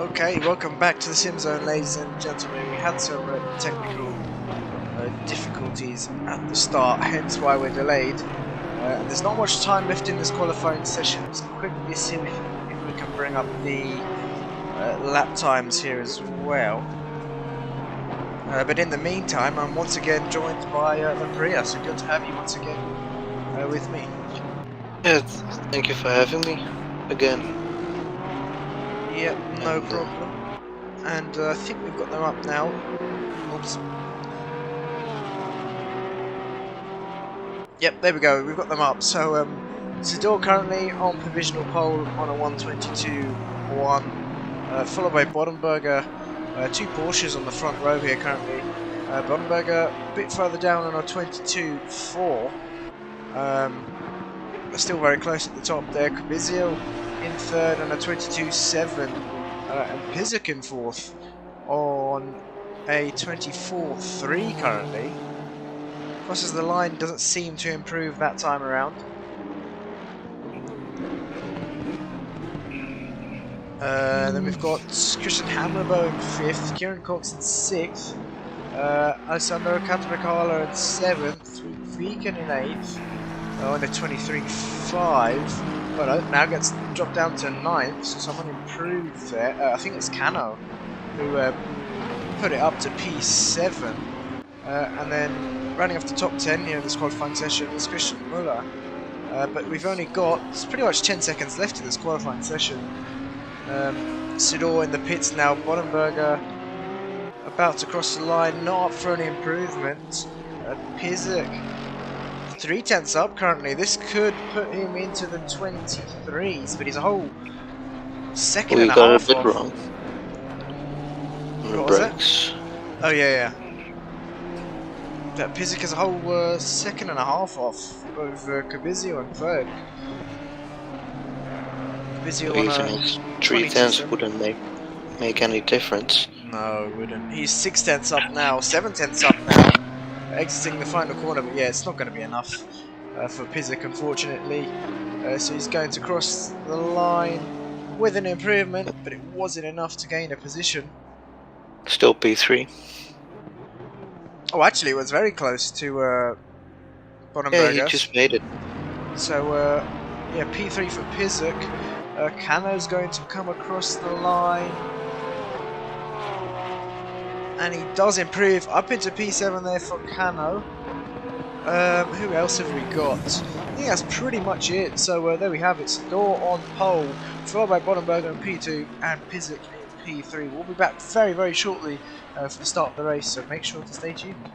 Okay, welcome back to the SimZone, ladies and gentlemen. We had some technical difficulties at the start, hence why we're delayed. There's not much time left in this qualifying session. Let's quickly see if we can bring up the lap times here as well. But in the meantime, I'm once again joined by Priya, so good to have you once again with me. Yeah, thank you for having me again. Yep, no problem. And I think we've got them up now. Oops. Yep, there we go, we've got them up. So, Sidor currently on provisional pole on a 122.1, followed by Bodenberger, two Porsches on the front row here currently. Bodenberger a bit further down on a 22.4. Still very close at the top there. Kubizio in third on a 22.7, and Pizik in fourth on a 24.3 currently. Crosses the line, doesn't seem to improve that time around. Then we've got Christian Hammerbo in fifth, Kieran Cox in sixth, Alessandro Catricala in seventh, Viken in eighth, on a 23.5. But now gets dropped down to ninth, so someone improved there. I think it's Cano who put it up to P7, and then running off the top 10 here in this qualifying session is Christian Müller. But we've only got pretty much 10 seconds left in this qualifying session. Sidor in the pits now, Bodenberger about to cross the line, not up for any improvement. Pizik 3/10 up currently. This could put him into the 23s, but he's a whole second and a half We got a bit off. wrong. What was that? Oh yeah. That Pizik is a whole second and a half off of Kubizio in third. Kubizio on Even his 3/10 wouldn't make any difference. No, it wouldn't. He's 6/10 up now, 7/10 up now, exiting the final corner, but yeah, it's not going to be enough for Pizik, unfortunately. So he's going to cross the line with an improvement, but it wasn't enough to gain a position. Still P3. Oh, actually, it was very close to Bodenberger. Yeah, he just made it. So, yeah, P3 for Pizik. Cano's going to come across the line. And he does improve up into P7 there for Cano. Who else have we got? I think that's pretty much it. So there we have it. Sidor on pole, followed by Bodenberger in P2 and Pizik in P3. We'll be back very, very shortly for the start of the race, so make sure to stay tuned.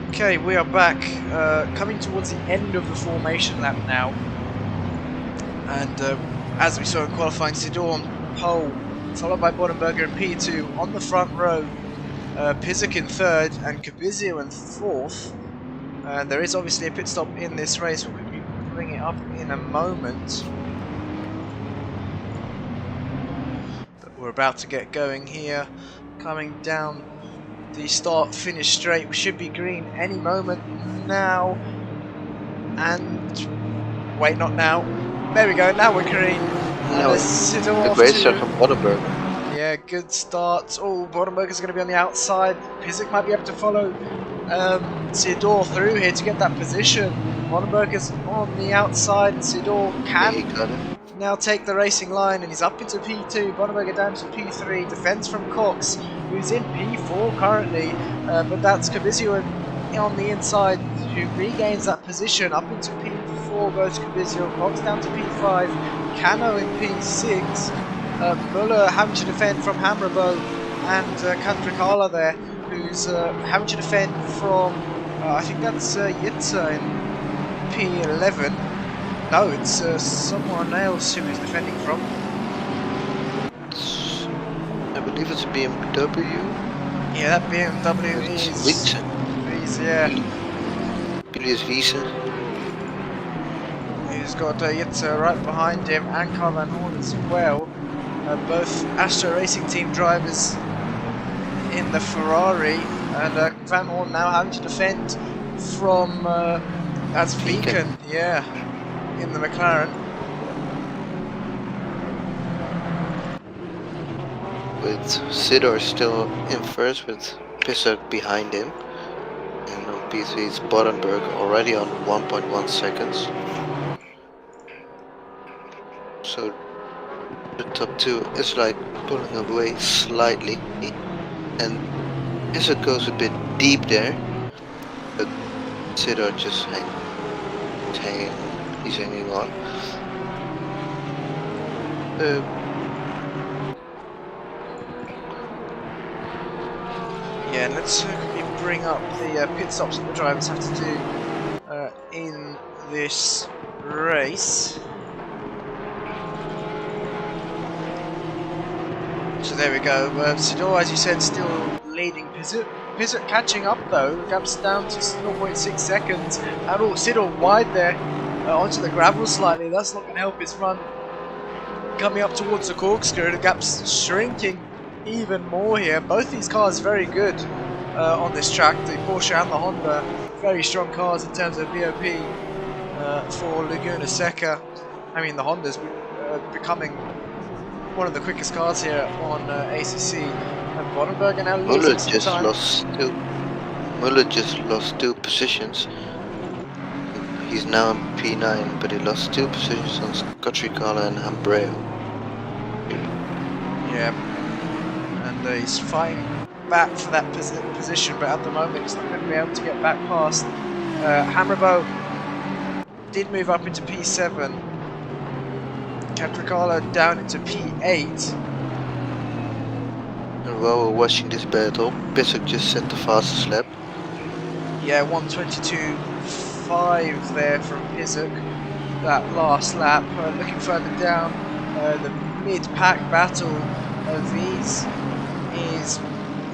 Okay, we are back, coming towards the end of the formation lap now. And as we saw in qualifying, Sidor on pole, followed by Bodenberger in P2 on the front row, Pizik in third, and Cabizio in fourth. And there is obviously a pit stop in this race. We'll quickly bring it up in a moment. But we're about to get going here, coming down the start-finish straight. We should be green any moment now. And wait, not now. There we go. Now we're green. No, a great start from Bodenberger. Yeah, good start. Oh, Bodenberger's going to be on the outside. Pizik might be able to follow Sidor through here to get that position. Bodenberger's on the outside, and Sidor can now take the racing line, and he's up into P2. Bodenberger down to P3. Defends from Cox, who's in P4 currently, but that's Cabizio on the inside who regains that position. Up into P4 goes Cabizio. Cox down to P5. Cano in P6. Müller having to defend from Hammerbo, and Kantrikala there, who's having to defend from, I think that's Yitta in P11. No, it's someone else who he's defending from. I believe it's a BMW. Yeah, that BMW is Wiese. Yeah. Bilius Wiese. He's got Yitta right behind him, and Karl van Hoorn as well. Both Astra Racing Team drivers in the Ferrari, and Van Hoorn now having to defend from that's Beacon, yeah, in the McLaren. With Sidor still in first, with Pizik behind him, and on P3 is Bodenberg already on 1.1 seconds. So the top two is like pulling away slightly, and Pizik goes a bit deep there, but Sidor just he's hanging on. Yeah, let's quickly bring up the pit stops that the drivers have to do in this race. So there we go. Sidor, as you said, still leading. Pizik catching up though. Gap's down to 0.6 seconds. And oh, Sidor wide there onto the gravel slightly. That's not going to help his run. Coming up towards the corkscrew, the gap's shrinking even more here. Both these cars very good on this track. The Porsche and the Honda, very strong cars in terms of BOP for Laguna Seca. I mean, the Honda's becoming one of the quickest cars here on ACC, and Bodenberger now losing some time. Müller just lost 2 positions. He's now in P9, but he lost 2 positions on Kantrikala and Hambreo. Yeah, and he's fighting back for that position, but at the moment he's not going to be able to get back past. Hammerbo did move up into P7. Kantrikala down into P8. And while we're watching this battle, Pizik just set the fastest lap. Yeah, 1:22.5 there from Pizik, that last lap. Looking further down, the mid-pack battle of these is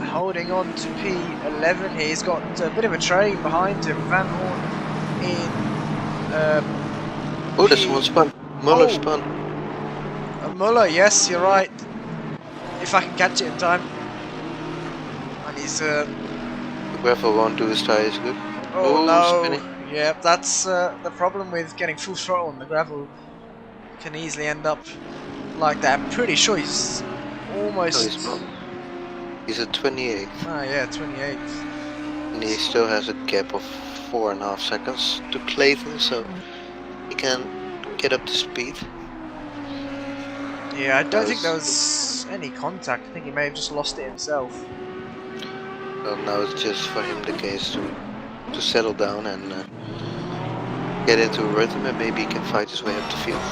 holding on to P11 here. He's got a bit of a train behind him. Van Hoorn in... oh, there's one spun. Müller spun. Müller, yes, you're right. If I can catch it in time. And he's... the gravel won't do his tires good. Oh no, spinning. Yeah, that's the problem with getting full throttle on the gravel. Can easily end up like that. I'm pretty sure he's almost... No, he's not. He's at 28th. Ah, yeah, 28th. And he still has a gap of 4.5 seconds to Clayton, so he can get up to speed. Yeah, I don't think there was any contact. I think he may have just lost it himself. Well, now it's just for him the case to settle down and get into a rhythm, and maybe he can fight his way up the field.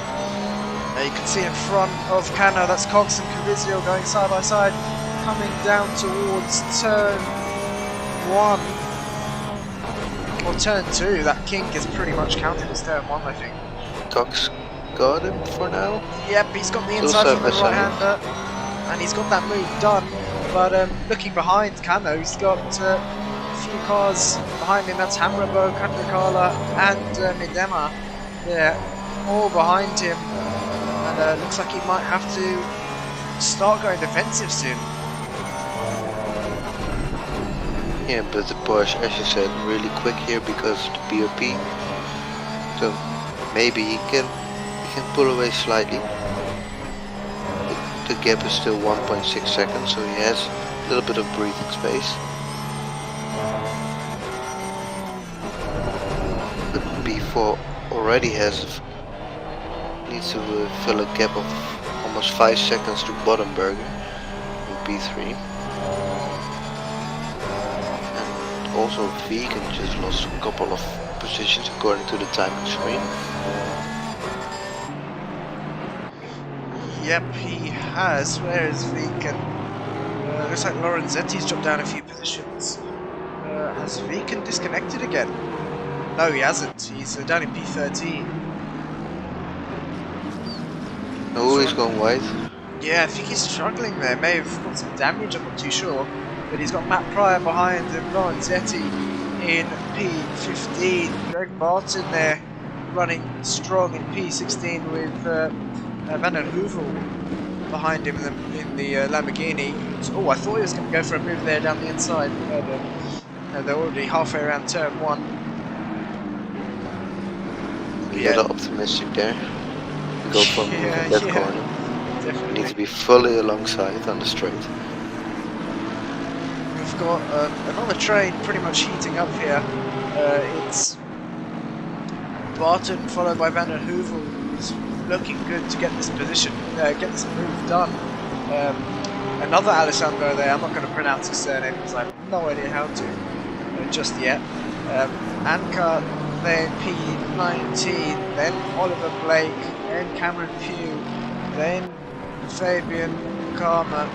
You can see in front of Cano, that's Cox and Cabizio going side by side, coming down towards turn 1. Well, turn 2, that kink is pretty much counted as turn 1, I think. Cox got him for now. Yep, he's got the Still inside side from the by side. right-hander, and he's got that move done. But looking behind Kano, he's got a few cars behind him. That's Hamrabo, Katrikala, and Midema. They're all behind him, and looks like he might have to start going defensive soon. Yeah, but the Porsche, as you said, really quick here because of the BOP. So maybe he can pull away slightly. The gap is still 1.6 seconds, so he has a little bit of breathing space. But B4 already needs to fill a gap of almost 5 seconds to Bottomberger in B3. And also Vegan just lost a couple of positions according to the timing screen. Yep, he has. Where is Vegan? Looks like Lorenzetti's dropped down a few positions. Has Vegan disconnected again? No, he hasn't. He's down in P13. Oh, he's going wide. Yeah, I think he's struggling there. May have got some damage, I'm not too sure. But he's got Matt Pryor behind him, Lorenzetti in P15. Greg Barton there running strong in P16 with Van der Heuvel behind him in the Lamborghini. Oh, I thought he was going to go for a move there down the inside. They're already halfway around turn 1. A little optimistic there. Go for that corner. Definitely. Need to be fully alongside on the straight. We've got another train pretty much heating up here. It's Barton followed by Van der Heuvel. It's looking good to get this position, get this move done. Another Alessandro there. I'm not going to pronounce his surname because I have no idea how to just yet. Anka, then P19, then Oliver Blake, then Cameron Pugh, then Fabian Karner,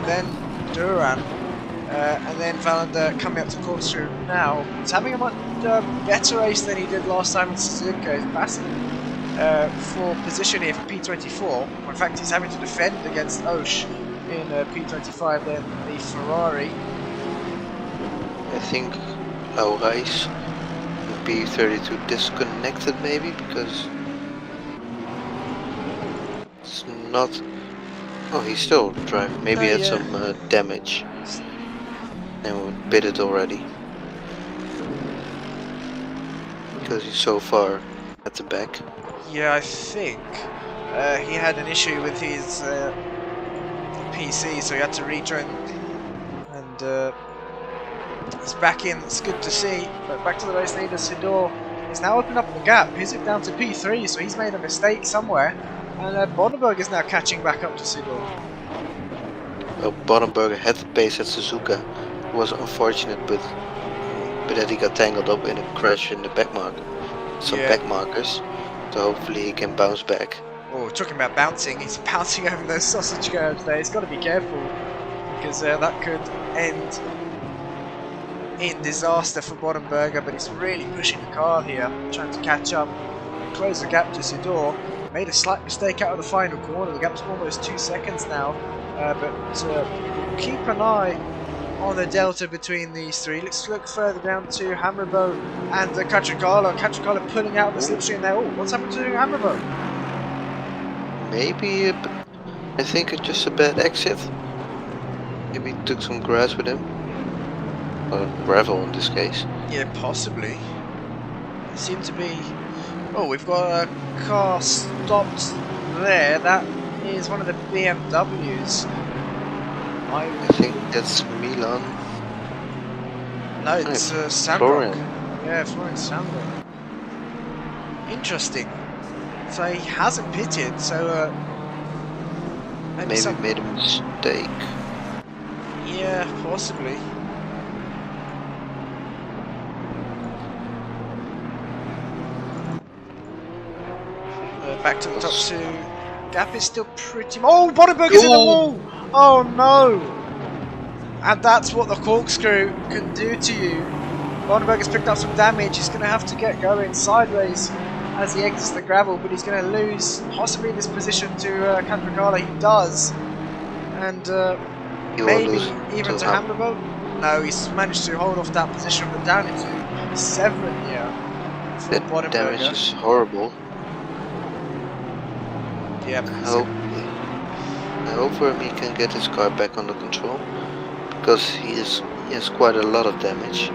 then Duran, and then Valander coming up to corkscrew now. He's having a much better race than he did last time in Suzuka. He's battling for position here for P24. In fact, he's having to defend against Osh in P25, then the Ferrari. I think Laurijs would be 32 disconnected maybe because it's not. Oh, he's still driving. Maybe he had some damage and would bid it already because he's so far at the back. Yeah, I think he had an issue with his PC, so he had to rejoin, and he's back in. It's good to see. But back to the race leader, Sidor. He's now opened up the gap. He's down to P3, so he's made a mistake somewhere. And Bonnenberg is now catching back up to Sidor. Well, Bonnenberger had the pace at Suzuka. It was unfortunate, but that he got tangled up in a crash in the back mark. Some back markers. So hopefully he can bounce back. Oh, talking about bouncing, he's bouncing over those sausage curves there. He's got to be careful because that could end in disaster for Bottomberger, but he's really pushing the car here, trying to catch up, close the gap to Sidor. Made a slight mistake out of the final corner. The gap's almost 2 seconds now, but keep an eye on the delta between these three. Let's look further down to Hamrabo and Katrikala. Katrikala pulling out the slipstream there. Oh, what's happened to Hamrabo? Maybe, I think it's just a bad exit. Maybe he took some grass with him. Or gravel in this case. Yeah, possibly. It seemed to be... Oh, we've got a car stopped there. That is one of the BMWs. I think that's Milan. No, it's Sandrock. Yeah, Florian Sandrock. Interesting. So he hasn't pitted, so maybe made a mistake. Yeah, possibly. Back to the top two. Gap is still pretty... Oh, Bonnenberger's in the wall! Oh no! And that's what the corkscrew can do to you. Bonenberger's picked up some damage. He's going to have to get going sideways as he exits the gravel, but he's going to lose possibly this position to Catricala. He does, and maybe even to Hammerboat. No, he's managed to hold off that position, but down into 7 here. That damage is horrible. Yeah. I hope for him he can get his car back under control, because he has quite a lot of damage.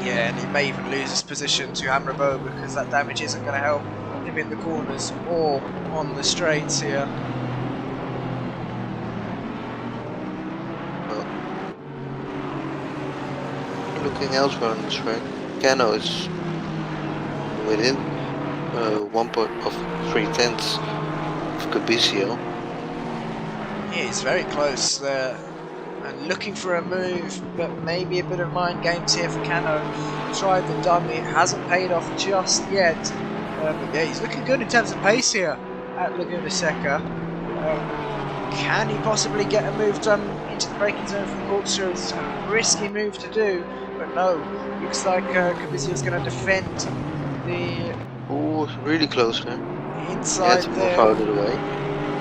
Yeah, and he may even lose his position to Hammerboat because that damage isn't going to help him in the corners or on the straights here. Well, looking elsewhere on the track, Cano is within 3/10 of Cabizio. Yeah, he's very close there. And looking for a move, but maybe a bit of mind games here for Cano. Tried the dummy, it hasn't paid off just yet. But yeah, he's looking good in terms of pace here at Laguna Seca. Can he possibly get a move done into the braking zone from the corkscrew? It's a risky move to do, but no. Looks like Cabizio's going to defend the... Oh, really close there. Inside there. Out of the way.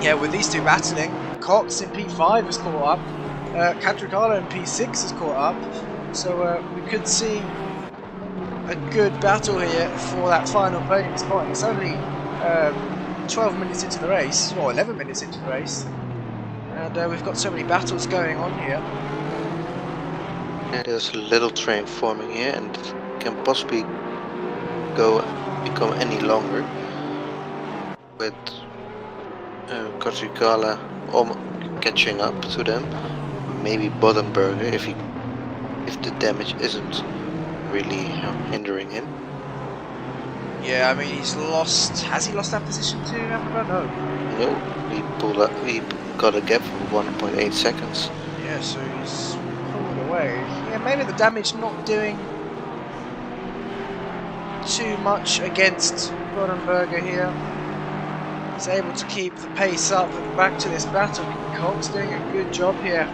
Yeah, with these two battling, Cox in P5 has caught up. Catricala in P6 has caught up, so we could see a good battle here for that final podium spot. It's only 12 minutes into the race, or 11 minutes into the race, and we've got so many battles going on here. Yeah, there's a little train forming here, and it can possibly become any longer with Catricala catching up to them. Maybe Bonenberger if the damage isn't really hindering him. Yeah, I mean he's lost. Has he lost that position to Hammerboat? No. No, he got a gap of 1.8 seconds. Yeah, so he's pulled away. Yeah, maybe the damage not doing too much against Bonenberger here. He's able to keep the pace up and back to this battle. Cox doing a good job here.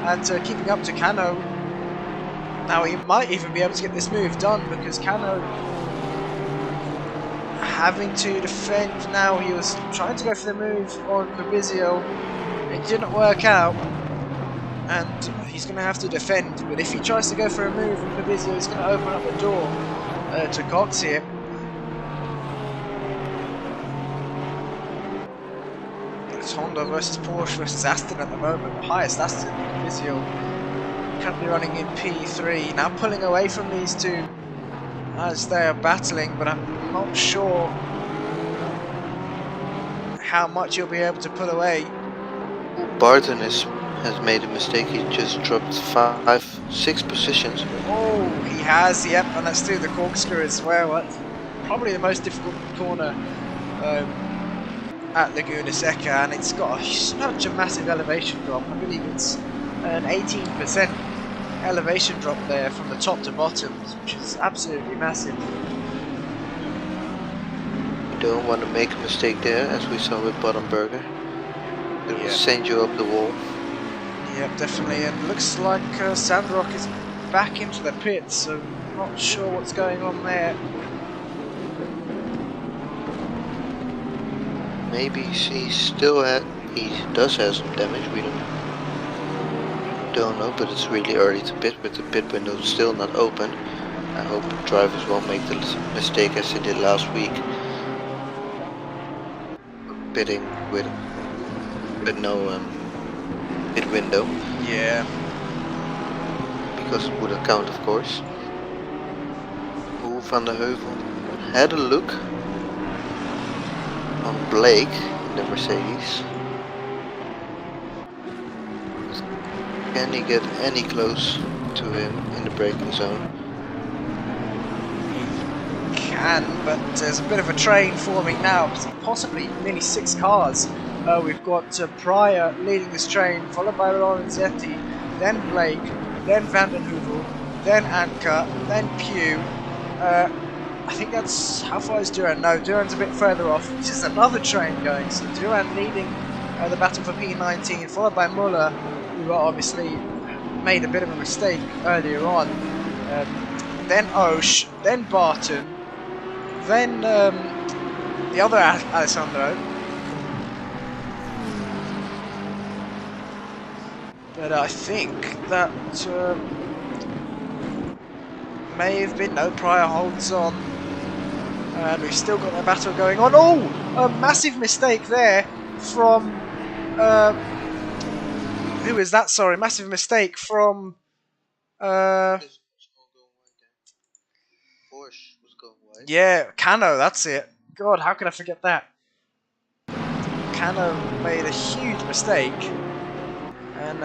And keeping up to Cano. Now he might even be able to get this move done because Cano having to defend now. He was trying to go for the move on Cabizio. It didn't work out. And he's going to have to defend. But if he tries to go for a move on Cabizio, he's going to open up the door to Cox here. It's Honda versus Porsche versus Aston at the moment. The highest Aston, Cabizio, currently running in P3. Now pulling away from these two as they are battling, but I'm not sure how much he'll be able to pull away. Barth has made a mistake. He just dropped 6 positions. Oh, he has, yep, and that's through the corkscrew as well. That's probably the most difficult corner at Laguna Seca, and it's got such a massive elevation drop. I believe it's an 18% elevation drop there from the top to bottom, which is absolutely massive. You don't want to make a mistake there, as we saw with Bonenberger. It will send you up the wall. Yep, definitely, and looks like Sandrock is back into the pits, so not sure what's going on there. Maybe he does have some damage. We don't know, but it's really early to pit with the pit window still not open. I hope drivers won't make the mistake as they did last week, pitting with no pit window. Yeah. Because it wouldn't count, of course. Van der Heuvel had a look on Blake in the Mercedes. Can he get any close to him in the braking zone? He can, but there's a bit of a train forming now, possibly nearly 6 cars. We've got Pryor leading this train, followed by Lorenzetti, then Blake, then Van den Heuvel, then Anker, then Pugh. I think that's, how far is Duran? No, Duran's a bit further off. This is another train going, so Duran leading the battle for P19, followed by Müller, who obviously made a bit of a mistake earlier on. then Osh, then Barton, then the other Alessandro. But I think that may have been no prior holds on. And we've still got a battle going on. Oh! A massive mistake there from... who is that? Sorry, massive mistake from... yeah, Cano, that's it. God, how could I forget that? Cano made a huge mistake. And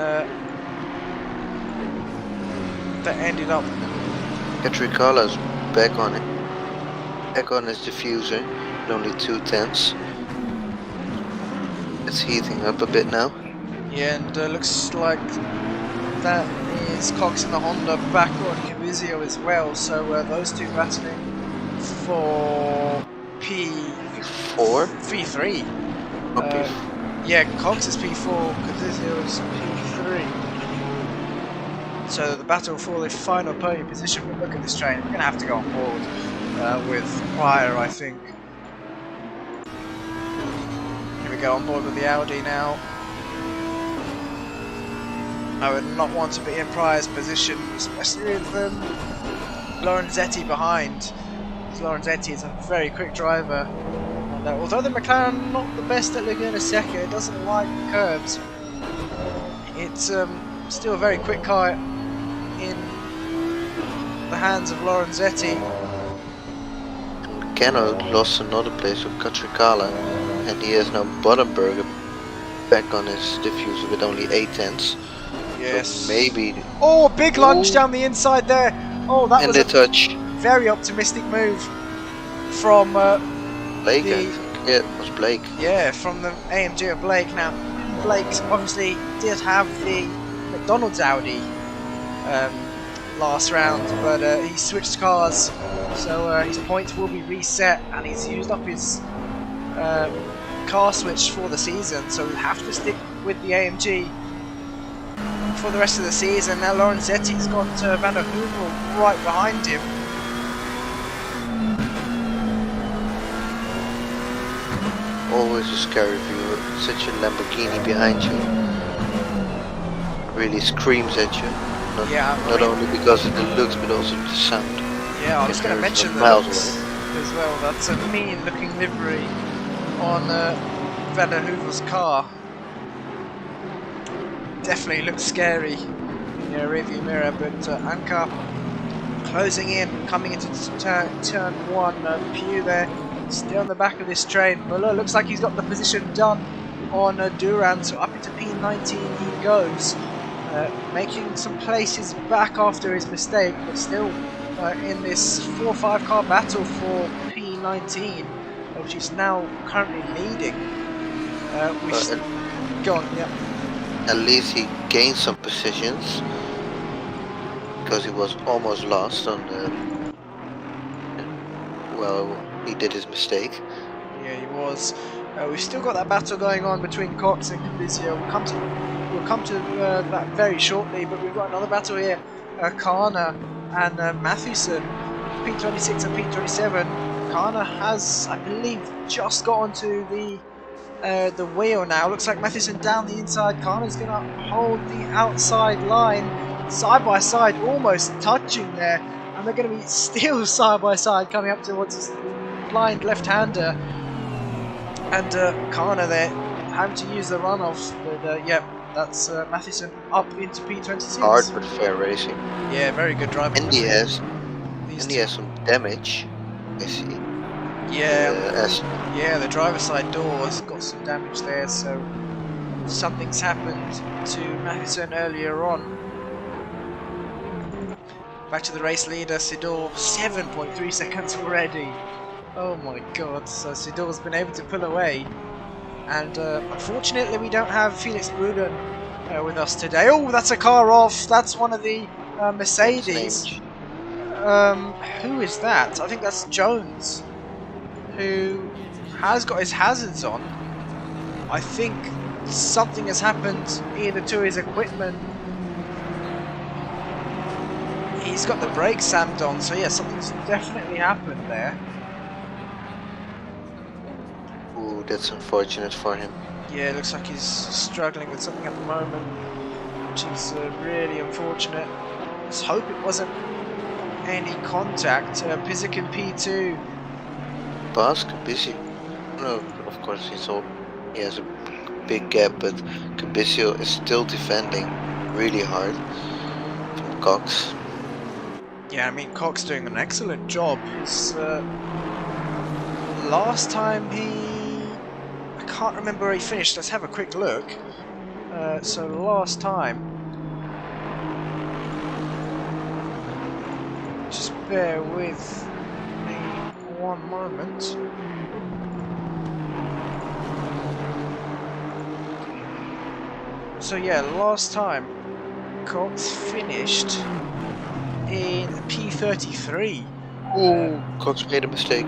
that ended up... Petricala's back on it. Back on his diffuser, with only 2/10. It's heating up a bit now. Yeah, and looks like that is Cox and the Honda back on Cavizio as well. So those two battling for P4? P3. Yeah, Cox is P4, Cavizio is P3. So the battle for the final podium position. But look at this train. We're going to have to go on board with Pryor, I think. Here we go, on board with the Audi now. I would not want to be in Pryor's position, especially with Lorenzetti behind. Because Lorenzetti is a very quick driver. And, although the McLaren not the best at Laguna Seca, it doesn't like the curbs. It's still a very quick car in the hands of Lorenzetti. Cano lost another place with Catricala, and he has now Buttenberger back on his diffuser with only 8/10. Yes. So maybe. Oh, big lunge down the inside there. Oh, that was a touch. very optimistic move from Blake, I think. Yeah, it was Blake. Yeah, from the AMG of Blake. Now, Blake obviously did have the McDonald's Audi last round, but he switched cars, so his points will be reset, and he's used up his car switch for the season, so he'll have to stick with the AMG for the rest of the season. Now Lorenzetti's got Van der Heuvel right behind him. Always a scary view with such a Lamborghini behind you. Really screams at you. Not only because of the looks, but also the sound. Yeah, I was going to mention the looks as well. That's a mean looking livery on Van der Heuvel's car. Definitely looks scary in the rearview mirror, but Anka closing in, coming into turn 1. Pew there, still on the back of this train. Müller looks like he's got the position done on Duran, so up into P19 he goes. Making some places back after his mistake, but still in this 4-5 car battle for P19, which is now currently leading. Go on, yeah. At least he gained some positions, because he was almost lost on the... Well, he did his mistake. Yeah, he was. We've still got that battle going on between Cox and Cavizio. We'll come to that very shortly, but we've got another battle here. Kana and Matthewson, P26 and P27. Kana has, I believe, just got onto the wheel now. Looks like Matthewson down the inside. Kana's going to hold the outside line, side by side, almost touching there. And they're going to be still side by side, coming up towards this blind left-hander. And Kana there having to use the runoff, but yep. That's Matthewson up into P26. Hard but fair racing. Yeah, very good driving. And he has some damage, I see. Yeah, yeah, the driver's side door has got some damage there, so something's happened to Matthewson earlier on. Back to the race leader, Sidor, 7.3 seconds already. Oh my god, so Sidor's been able to pull away. And unfortunately we don't have Felix Bruden with us today. Oh, that's a car off. That's one of the Mercedes. Who is that? I think that's Jones, who has got his hazards on. I think something has happened either to his equipment he's got the brakes slammed on, so yeah, something's definitely happened there. Ooh, that's unfortunate for him. Yeah, it looks like he's struggling with something at the moment, which is really unfortunate. Let's hope it wasn't any contact. Pizik in P2. Bask, busy. No, of course he has a big gap, but Cabisio is still defending really hard from Cox. Yeah, I mean, Cox doing an excellent job. His last time I can't remember where he finished. Let's have a quick look. So last time, just bear with me one moment. So yeah, last time Cox finished in P33. Oh, Cox made a mistake.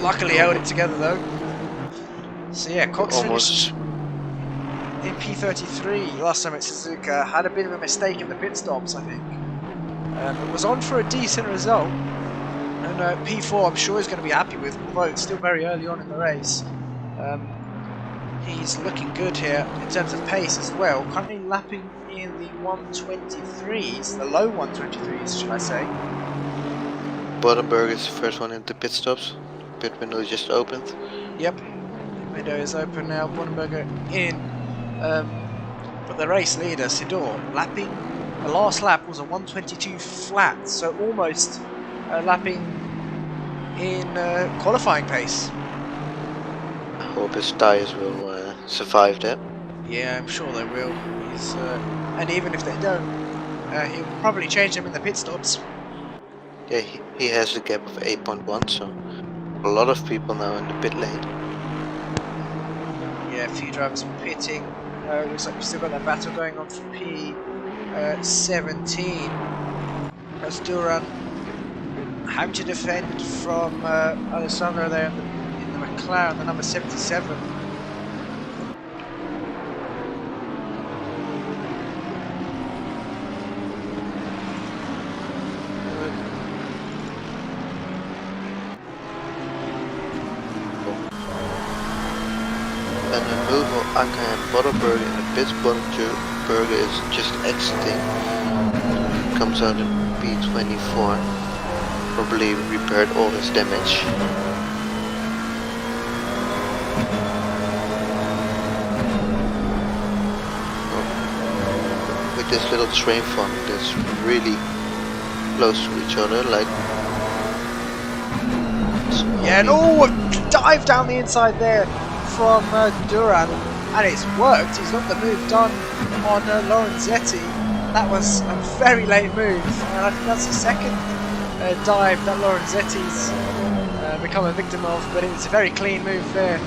Luckily held it together though. So yeah, Cox Almost. finished in P33 last time at Suzuka. Had a bit of a mistake in the pit stops, I think. But was on for a decent result. And P4 I'm sure he's going to be happy with, although it's still very early on in the race. He's looking good here in terms of pace as well. Currently lapping in the 123s, the low 123s, should I say. Bottenberg is the first one into pit stops. Pit window just opened. Yep, window is open now. Bottenberger in. But the race leader, Sidor, lapping. The last lap was a 122 flat, so almost lapping in qualifying pace. I hope his tyres will survive that. Yeah, I'm sure they will. He's, and even if they don't, he'll probably change them in the pit stops. Yeah, he has a gap of 8.1, so a lot of people now in the pit lane. Yeah, a few drivers pitting. Looks like we've still got that battle going on for P17. As Duran having to defend from Alessandro there in the McLaren, the number 77. And a move of Aka and Bottenberg in the pits. Bottenberg is just exiting. Comes out in P24. Probably repaired all his damage. With this little train funnel that's really close to each other, like. Yeah, and oh, dive down the inside there from Duran, and it's worked. He's got the move done on Lorenzetti. That was a very late move, and I think that's the second dive that Lorenzetti's become a victim of, but it was a very clean move there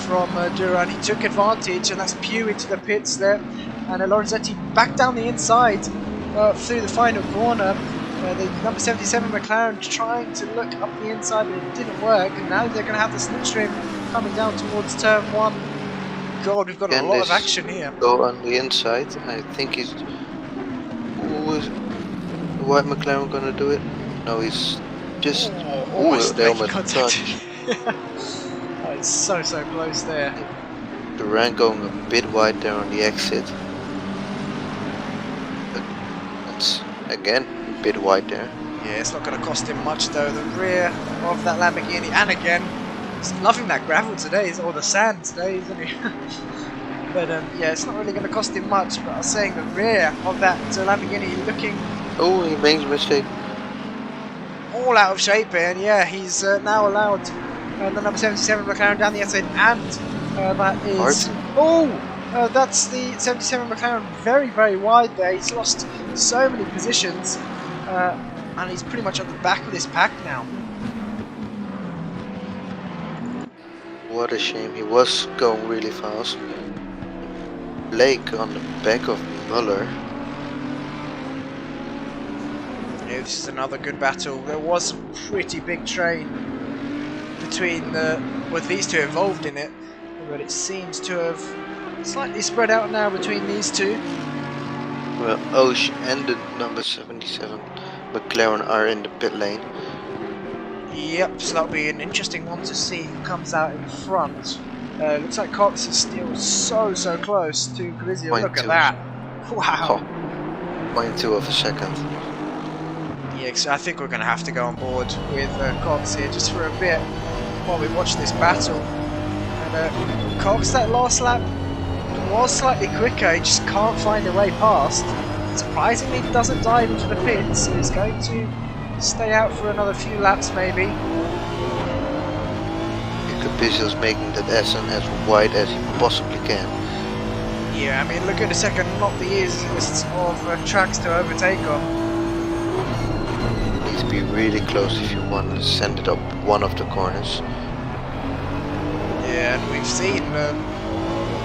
from Duran. He took advantage, and that's Pew into the pits there, and Lorenzetti back down the inside through the final corner. The number 77 McLaren trying to look up the inside, but it didn't work, and now they're going to have the slipstream coming down towards turn 1. God, we've got a lot of action here. Go on the inside. I think he's. Is the white McLaren gonna do it? No, he's just. Almost they almost contact. touched. Oh, it's so close there. Duran going a bit wide there on the exit. But that's again a bit wide there. Yeah, it's not going to cost him much though. The rear of that Lamborghini, and again, he's loving that gravel today, or the sand today, isn't he? But yeah, it's not really going to cost him much. But I was saying the rear of that Lamborghini looking. Oh, he makes a mistake. All out of shape here, and yeah, he's now allowed the number 77 McLaren down the outside, and that is. Oh! That's the 77 McLaren very wide there. He's lost so many positions, and he's pretty much at the back of this pack now. What a shame, he was going really fast. Blake on the back of Müller. Yeah, this is another good battle. There was a pretty big train between with these two involved in it, but it seems to have slightly spread out now between these two. Hooschii and the number 77 McLaren are in the pit lane. Yep, so that'll be an interesting one to see who comes out in front. Looks like Cox is still so close to Corizio. Look at that! Wow! 0.2 of a second. Yeah, so I think we're going to have to go on board with Cox here just for a bit while we watch this battle. And Cox, that last lap was slightly quicker, he just can't find a way past. Surprisingly, he doesn't dive into the pits, so he's going to stay out for another few laps maybe. Capizio's making that SN as wide as he possibly can. Yeah, I mean, look at the second, not the easiest of tracks to overtake on. Needs to be really close if you want to send it up one of the corners. Yeah, and we've seen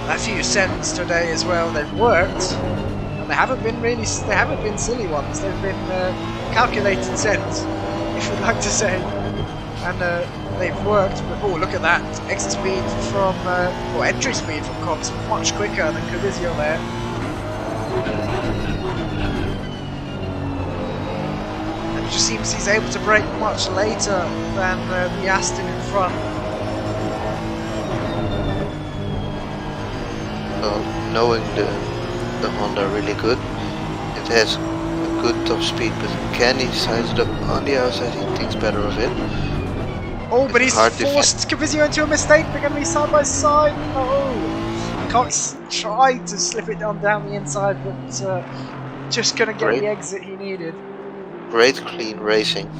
a few sends today as well. They've worked, and they haven't been silly ones. They've been calculated sends, if you'd like to say, and they've worked. But oh, look at that! Exit speed from or entry speed from Cox much quicker than Corizio there. And it just seems he's able to brake much later than the Aston in front. Knowing the Honda really good, it has a good top speed, but can he size it up on the outside? He thinks better of it. Oh, but he's forced Corizio into a mistake. They're going to be side by side. Oh, Cox tried to slip it down the inside, but just couldn't get the exit he needed. Great clean racing.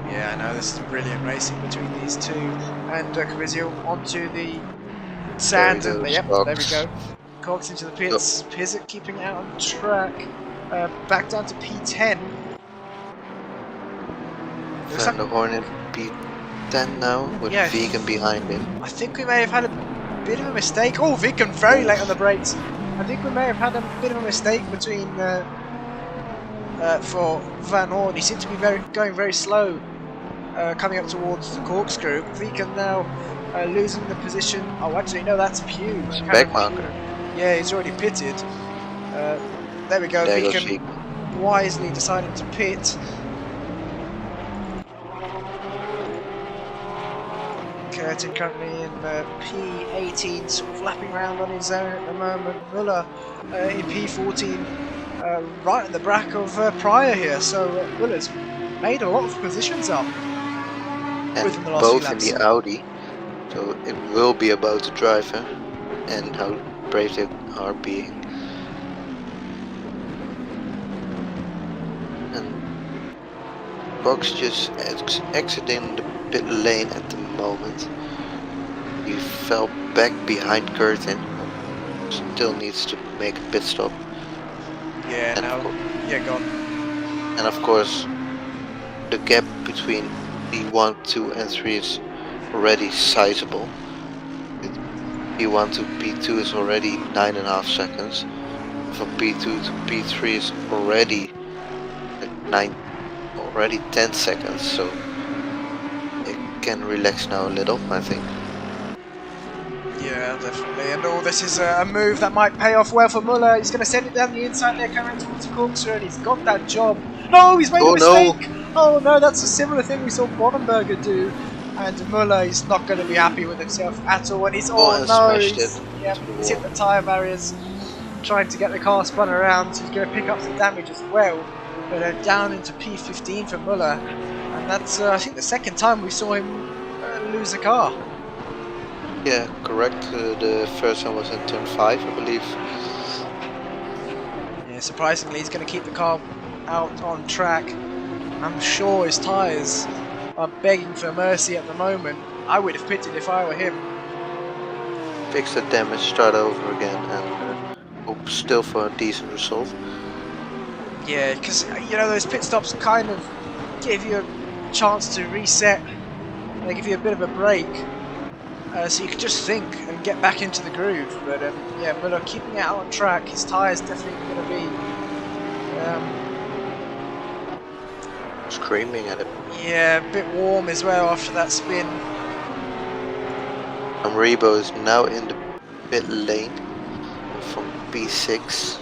Yeah, I know, this is brilliant racing between these two. And Corizio onto the sand. Yep, there we go. Cox into the pits. Pizzet keeping out on track. Back down to P10. And the Hoorn in P10 now with Vegan behind him. I think we may have had a bit of a mistake. Oh, Vegan very late on the brakes. I think we may have had a bit of a mistake between for Van Hoorn. He seemed to be going very slow coming up towards the corkscrew. Vegan now losing the position. Oh, actually, no, that's Pew. Spec marker. Yeah, he's already pitted. There we go. Vegan wisely deciding to pit. Curtin currently in P18, sort of lapping around on his own at the moment. Müller in P14, right at the back of Pryor here. So Müller's made a lot of positions up within the last both few laps. In the Audi, so it will be about the driver and how brave they are being. And Box just exiting the pit lane at the moment. He fell back behind Curtin. Still needs to make a pit stop. Yeah, go on. And of course, the gap between P1, 2 and 3 is already sizable. P1 to P2 is already 9.5 seconds. From P2 to P3 is already 10 seconds, so it can relax now a little, I think. Yeah, definitely. And this is a move that might pay off well for Müller. He's going to send it down the inside there, coming towards the corkscrew, and he's got that job. No, he's made a mistake! No. Oh no, that's a similar thing we saw Bonenberger do. And Müller is not going to be happy with himself at all. And he's he's hit the tyre barriers, trying to get the car spun around. He's going to pick up some damage as well. But down into P15 for Müller, and that's I think the second time we saw him lose a car. Yeah, correct. The first one was in turn 5, I believe. Yeah, surprisingly, he's going to keep the car out on track. I'm sure his tyres are begging for mercy at the moment. I would have pitted if I were him. Fix the damage, start over again, and hope still for a decent result. Yeah, because you know those pit stops kind of give you a chance to reset. They give you a bit of a break, so you can just think and get back into the groove. But yeah, Müller keeping it out on track. His tyres definitely going to be screaming at it. Yeah, a bit warm as well after that spin. Rebo is now in the pit lane from P6.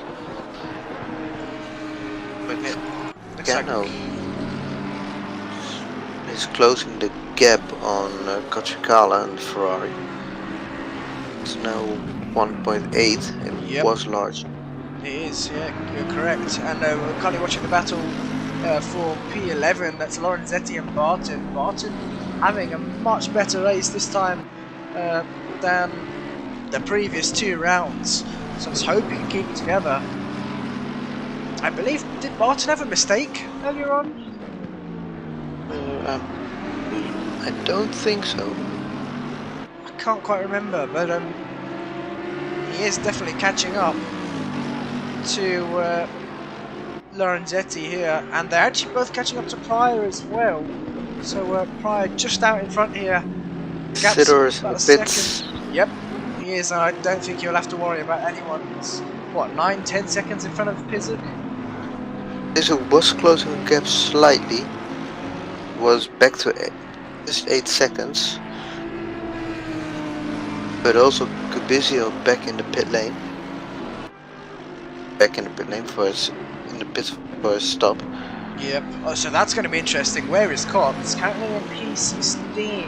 but it looks Yeah, like no. He's closing the gap on Kachikala and Ferrari. It's now 1.8 and Yep. was large. It is, yeah, you're correct. And we're currently watching the battle for P11. That's Lorenzetti and Barton. Barton having a much better race this time than the previous 2 rounds. So let's hope he can keep it together. I believe, did Barton have a mistake earlier on? I don't think so. I can't quite remember, but he is definitely catching up to Lorenzetti here, and they're actually both catching up to Pryor as well. So Pryor just out in front here. Sidor's in About the a pits. second. Yep, he is. I don't think you'll have to worry about anyone. It's, what, 9-10 seconds in front of Pizuk? Pizuk was closing the gap slightly. Was back to just 8 seconds. But also Kubizio back in the pit lane. Back in the pit lane for his, in the pit for his stop. Yep. Oh, so that's going to be interesting. Where is Cox? Currently in P16.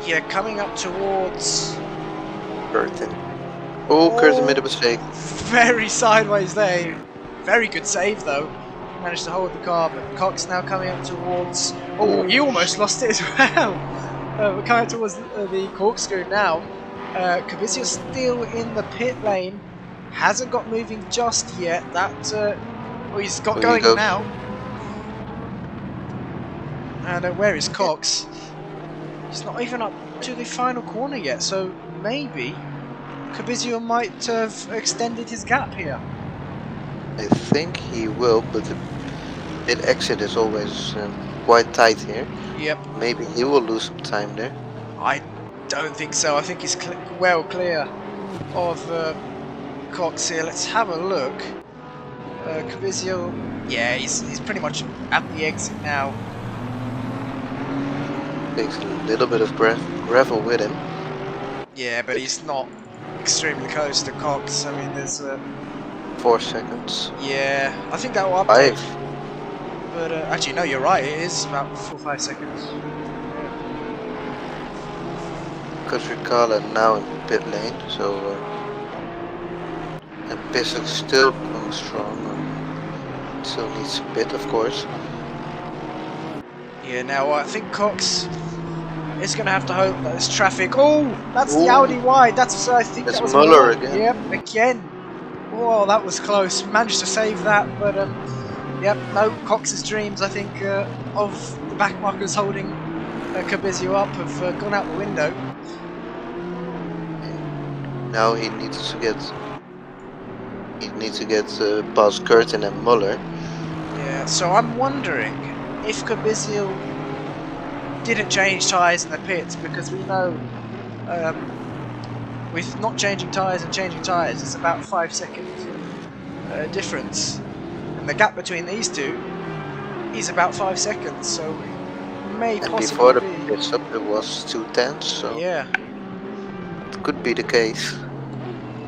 Yeah, coming up towards Curtin. Oh, Curtin made a mistake. Very sideways there. Very good save though. Managed to hold the car, but Cox now coming up towards. Oh, you almost lost it as well. We're coming up towards the corkscrew now. Kavizio's still in the pit lane. Hasn't got moving just yet. That oh, he's got going now. And where is Cox? He's not even up to the final corner yet, so maybe Kavizio might have extended his gap here. I think he will, but the pit exit is always quite tight here. Yep. Maybe he will lose some time there. I don't think so. I think he's well clear of Cox here. Let's have a look. Kavizio, yeah, he's pretty much at the exit now. Takes a little bit of gravel with him. Yeah, but he's not extremely close to Cox. I mean, there's 4 seconds. yeah, I think that will update. 5. But actually, no, you're right. It is about 4 or 5 seconds. Kachikala now in pit lane, so and Pizuk still going strong. Still needs a bit, of course. Yeah, now I think Cox is going to have to hope that there's traffic. Oh, that's the Audi wide. That's I think That's that was Müller again. Yep, again. Oh, that was close. Managed to save that, but yep, no. Cox's dreams, I think, of the backmarkers holding Kavizio up have gone out the window. Now he needs to get past Curtin and Müller. Yeah, so I'm wondering if Kavizio didn't change tyres in the pits, because we know with not changing tyres and changing tyres, it's about 5 seconds difference, and the gap between these two is about 5 seconds. So it may And possibly before the be. pit stop it was 2 tenths, so Yeah, it could be the case.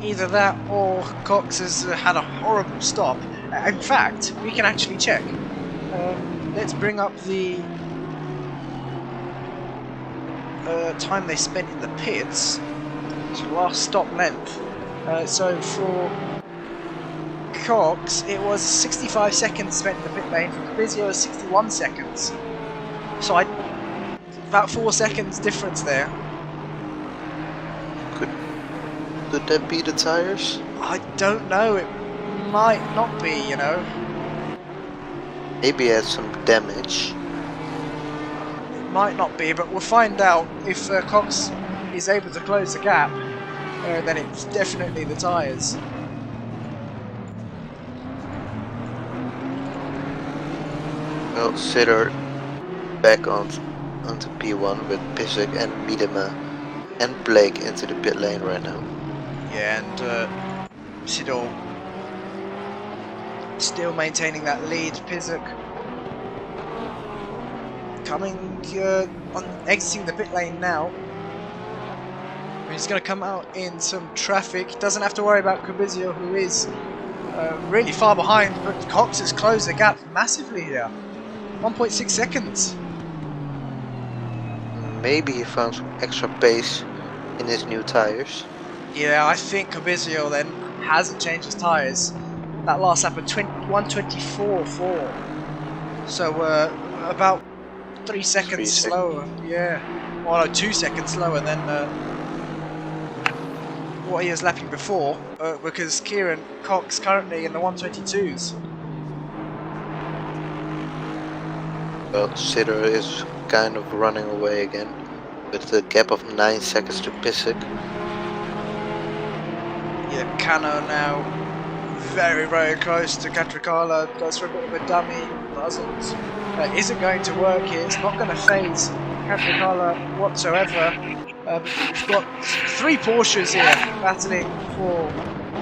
either that or Cox has had a horrible stop. In fact, we can actually check. Let's bring up the time they spent in the pits. So last stop length. So for Cox, it was 65 seconds spent in the pit lane. For Kavizio, 61 seconds. So about 4 seconds difference there. Could that be the tires? I don't know. It might not be, you know. Maybe it had some damage. It might not be, but we'll find out if Cox is able to close the gap. Then it's definitely the tyres. Well, Sidor back onto P1 with Pizuk and Miedema and Blake into the pit lane right now. Yeah, and Sidor still maintaining that lead. Pizuk coming on exiting the pit lane now. He's going to come out in some traffic. Doesn't have to worry about Kubizio, who is really far behind, but Cox has closed the gap massively here. 1.6 seconds. Maybe he found some extra pace in his new tires. Yeah, I think Kubizio then hasn't changed his tyres. That last lap at 124.4. So about 3 seconds slower. Yeah. Well, no, 2 seconds slower than what he was lapping before, because Kieran Cox currently in the 122s. Well, Sitter is kind of running away again with a gap of 9 seconds to Pissick. Yeah, Cano now very, very close to Catricala. Goes for a bit of a dummy, doesn't. Isn't going to work here. It's not going to phase Catricala whatsoever. We've got 3 Porsches here battling for.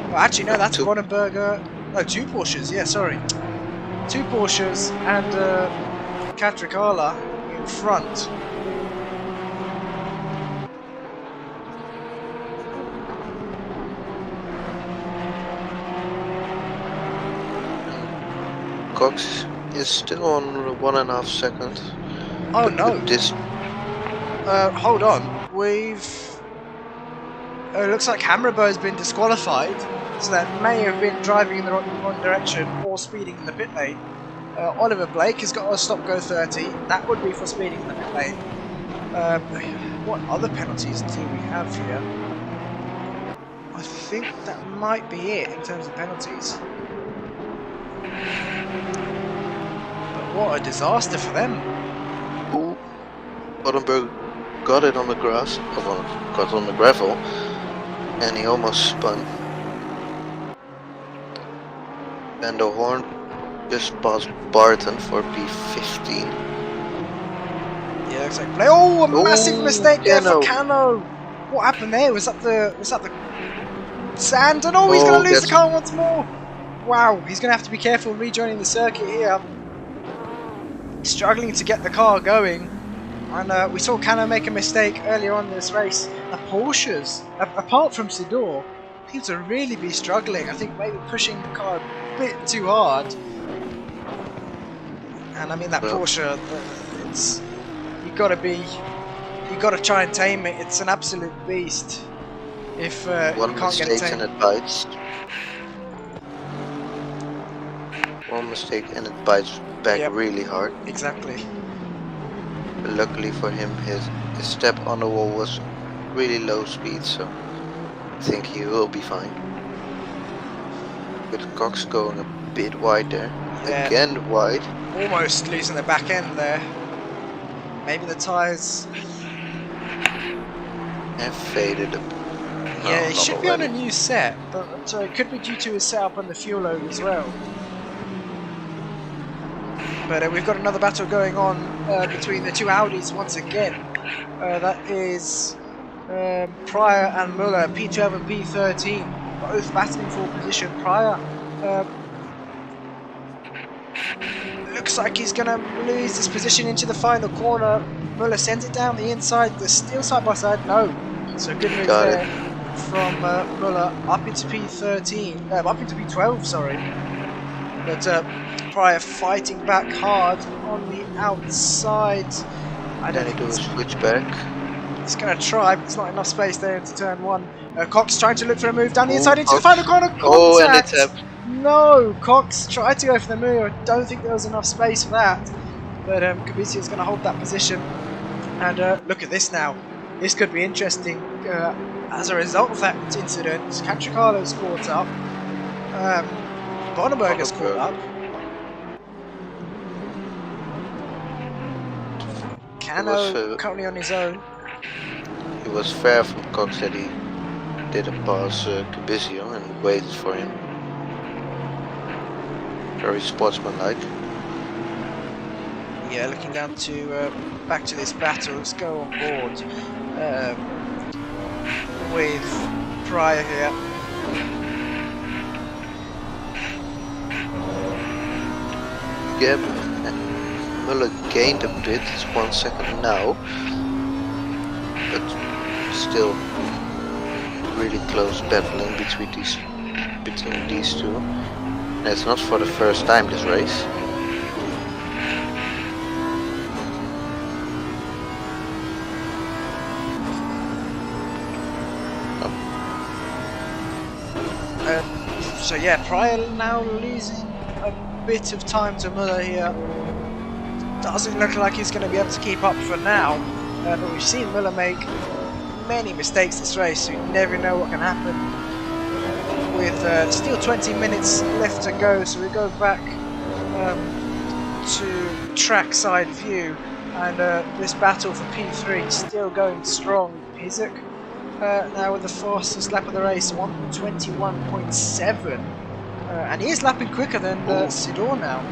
Well, actually, no, that's Bonenberger. No, 2 Porsches. Yeah, sorry, 2 Porsches and Catricala in front. Cox is still on 1.5 seconds. Oh no! This. Hold on. We've. It looks like Hammerbo has been disqualified, so that may have been driving in the wrong direction or speeding in the pit lane. Oliver Blake has got a stop-go 30. That would be for speeding in the pit lane. What other penalties do we have here? I think that might be it in terms of penalties. But what a disaster for them. Ooh. Ottenberg got it on the grass, well, got on the gravel, and he almost spun. And the Hoorn just passed Barton for P15. Yeah, looks like play. Oh, a massive mistake there for Cano. What happened there? Was that the sand? And he's going to lose the car once more. Wow, he's going to have to be careful rejoining the circuit here. Struggling to get the car going. And we saw Cano make a mistake earlier on in this race. The Porsches, apart from Sidor, seem to really be struggling. I think maybe pushing the car a bit too hard. And I mean that Porsche, it's you got to try and tame it. It's an absolute beast. If one you can't get it tamed. And it bites. One mistake and it bites back really hard. Exactly. But luckily for him, his step on the wall was really low speed, so I think he will be fine. With Cox going a bit wide there. Yeah. Again wide. Almost losing the back end there. Maybe the tyres have faded a bit. Yeah, he should be on a new set, but it could be due to his setup on the fuel load as well. But we've got another battle going on between the 2 Audis once again. That is Pryor and Müller, P12 and P13, both battling for position. Pryor looks like he's going to lose his position into the final corner. Müller sends it down the inside. They're still side by side. No. So good move there from Müller up into P13, up into P12, sorry. But Pryor fighting back hard on the outside. I don't think do a switchback. He's going to try, but there's not enough space there into turn 1. Cox trying to look for a move down the inside into the final corner. Oh, and it's up. No, Cox tried to go for the move. I don't think there was enough space for that. But Kubizio is going to hold that position. And look at this now. This could be interesting. As a result of that incident, Catricala's caught up. Bonenberger's caught up. Cano currently on his own. It was fair from Cox that he didn't pass Kubizio and waited for him. Very sportsmanlike. Yeah, looking down to back to this battle. Let's go on board with Pryor here. Yep, Müller gained a bit. It's 1 second now, but still really close battling between these two. And it's not for the first time this race. So yeah, Pryor now losing a bit of time to Müller here. Doesn't look like he's going to be able to keep up for now, but we've seen Müller make many mistakes this race, so you never know what can happen. With still 20 minutes left to go, so we go back to trackside view, and this battle for P3 still going strong. Pizek now with the fastest lap of the race, 1:21.7, and he is lapping quicker than Sidor now.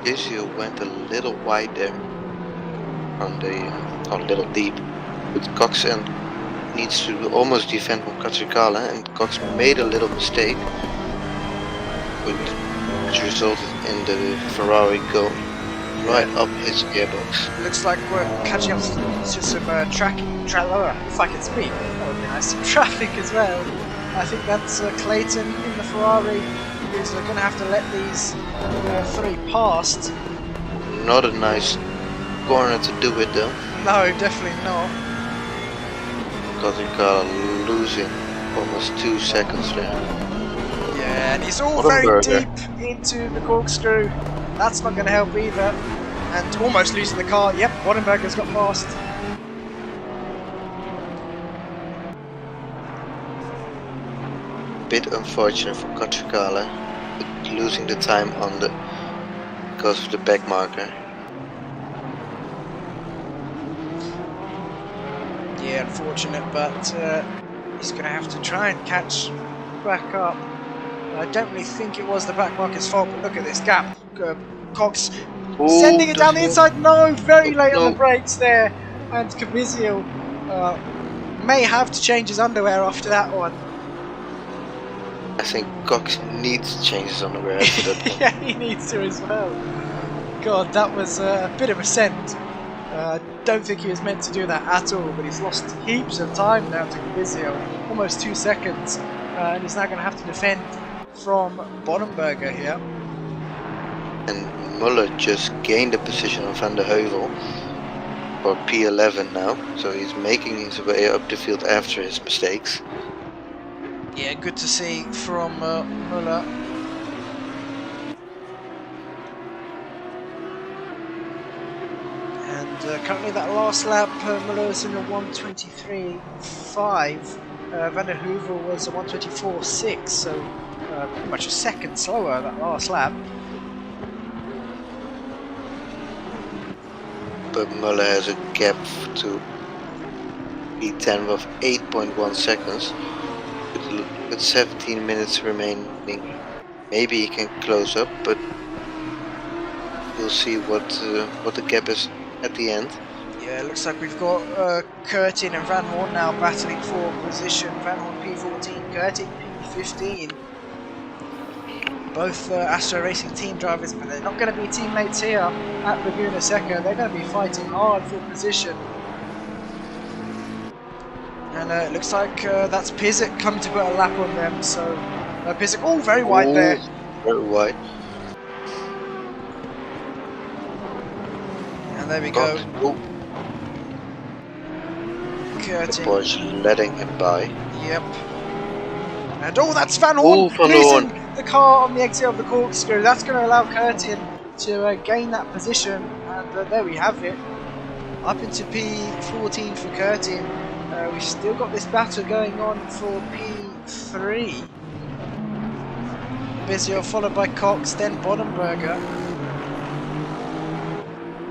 Izio went a little wide there on the a little deep, but Cox and needs to almost defend from Katrikala, and Cox made a little mistake, which resulted in the Ferrari go right up his gearbox. Looks like we're catching up to some if I can speak, that would be nice, some traffic as well. I think that's Clayton in the Ferrari, who's going to have to let these three past. Not a nice corner to do it though. No, definitely not. Katrikala losing almost 2 seconds there. Yeah, and he's all very deep into the corkscrew. That's not going to help either. And almost losing the car. Yep, Woddenberger's got past. Bit unfortunate for Katrikala, losing the time on the because of the back marker. Yeah, unfortunate, but he's going to have to try and catch back up. I don't really think it was the back marker's fault, but look at this gap. Cox sending it down the inside. No, very late on the brakes there. And Cavizio may have to change his underwear after that one. I think Cox needs to change his underwear after that one. Yeah, he needs to as well. God, that was a bit of a send. Don't think he was meant to do that at all, but he's lost heaps of time now to Cavizio. Almost 2 seconds. And he's now going to have to defend from Woddenberger here. And Müller just gained a position on Van der Heuvel for P11 now, so he's making his way up the field after his mistakes. Yeah, good to see from Müller. And currently that last lap, Müller was in a 1:23.5. Van der Heuvel was a 1:24.6, so pretty much a second slower that last lap. But Müller has a gap to P10 of 8.1 seconds. With 17 minutes remaining, maybe he can close up, but we'll see what the gap is at the end. Yeah, it looks like we've got Curtin and Van Hoorn now battling for position. Van Hoorn P14, Curtin P15. Both Astro Racing team drivers, but they're not going to be teammates here at Laguna Seca. They're going to be fighting hard for position. And it looks like that's Pizek coming to put a lap on them. So Pizek, very wide there. Very wide. And there we go. The boys letting him by. Yep. And that's Van Hoorn losing the car on the exit of the corkscrew. That's going to allow Curtin to gain that position. And there we have it. Up into P14 for Curtin. We've still got this battle going on for P3. Bizio followed by Cox, then Woddenberger.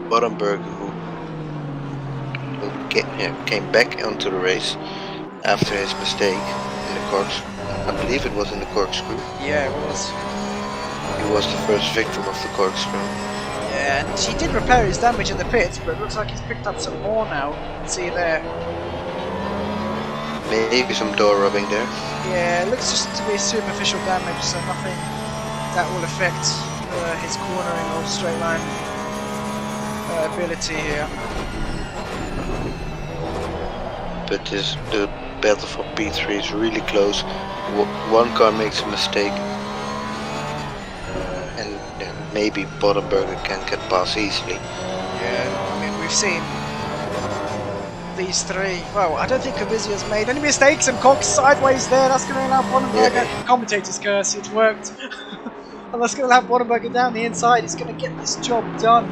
Woddenberger who came back onto the race after his mistake in the corkscrew. I believe it was in the corkscrew. Yeah, it was. He was the first victim of the corkscrew. Yeah, and he did repair his damage in the pits, but it looks like he's picked up some more now. See there. Maybe some door rubbing there. Yeah, it looks just to be superficial damage, so nothing that will affect his cornering or straight line ability here. but the battle for P3 is really close. One car makes a mistake, and maybe Bottenberger can get past easily. Yeah, I mean, we've seen these three. Well, I don't think Cavizio's made any mistakes, and Cox sideways there. That's going to allow Bottenberger. Commentator's curse, it worked. And that's going to allow Bottenberger down the inside. He's going to get this job done.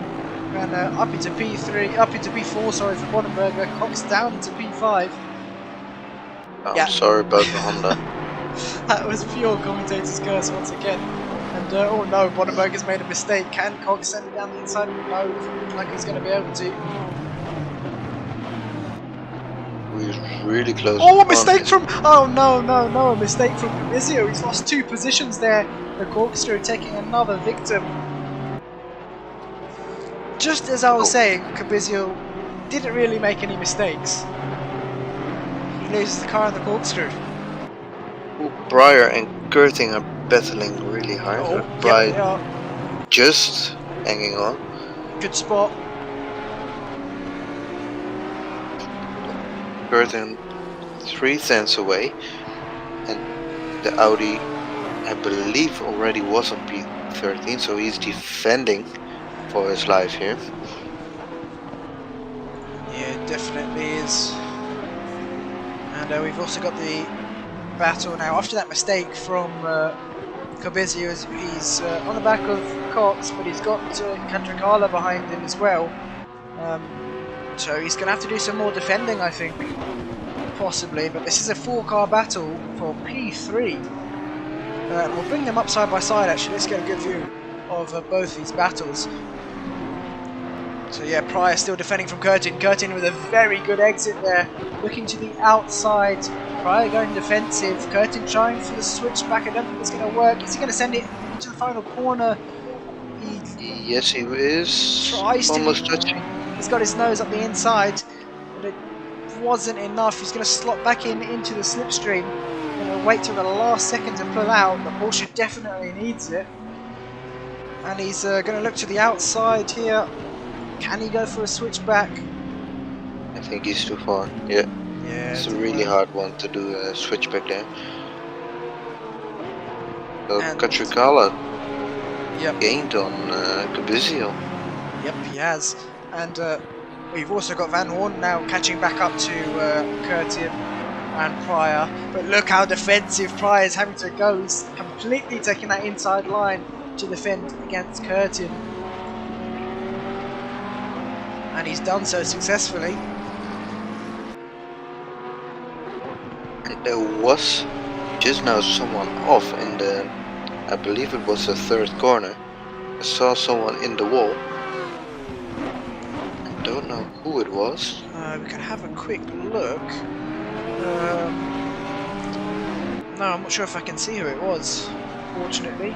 And up into P3, up into P4, sorry, for Bottenberger. Cox down into P5. I'm sorry about the Honda. That was pure commentator's curse once again. And oh no, Bottenberger's made a mistake. Can Cox send it down the inside? No, doesn't look like he's going to be able to. He's really close. Oh, a mistake from... Oh no, a mistake from Cavizio. He's lost 2 positions there. The Corkscrew taking another victim. Just as I was saying, Cavizio didn't really make any mistakes. He loses the car in the Corkscrew. Breyer and Curtin are battling really hard. Oh, Breyer just hanging on. Good spot. Curtin 3 tenths away, and the Audi, I believe, already was on P13, so he's defending for his life here. Yeah, it definitely is. And we've also got the battle now. After that mistake from Cavizio, he's on the back of Cox, but he's got Cantricala behind him as well. So he's going to have to do some more defending, I think, possibly. But this is a 4-car battle for P3. We'll bring them up side by side, actually. Let's get a good view of both these battles. So yeah, Pryor still defending from Curtin. Curtin with a very good exit there, looking to the outside. Pryor going defensive. Curtin trying for the switch back. I don't think it's going to work. Is he going to send it into the final corner? Yes, he is. Tries almost to. touching. He's got his nose up the inside, but it wasn't enough. He's going to slot back into the slipstream. Going to wait till the last second to pull out. The Porsche definitely needs it. And he's going to look to the outside here. Can he go for a switchback? I think he's too far. Yeah. It's a really hard one to do a switchback there. So Cantricala gained on Cavizio. Yep, he has. And we've also got Van Hoorn now catching back up to Curtin and Pryor. But look how defensive Pryor is having to go. He's completely taking that inside line to defend against Curtin. And he's done so successfully. And there was just now someone off in the, I believe it was the 3rd corner. I saw someone in the wall. I don't know who it was. We can have a quick look. No, I'm not sure if I can see who it was, fortunately.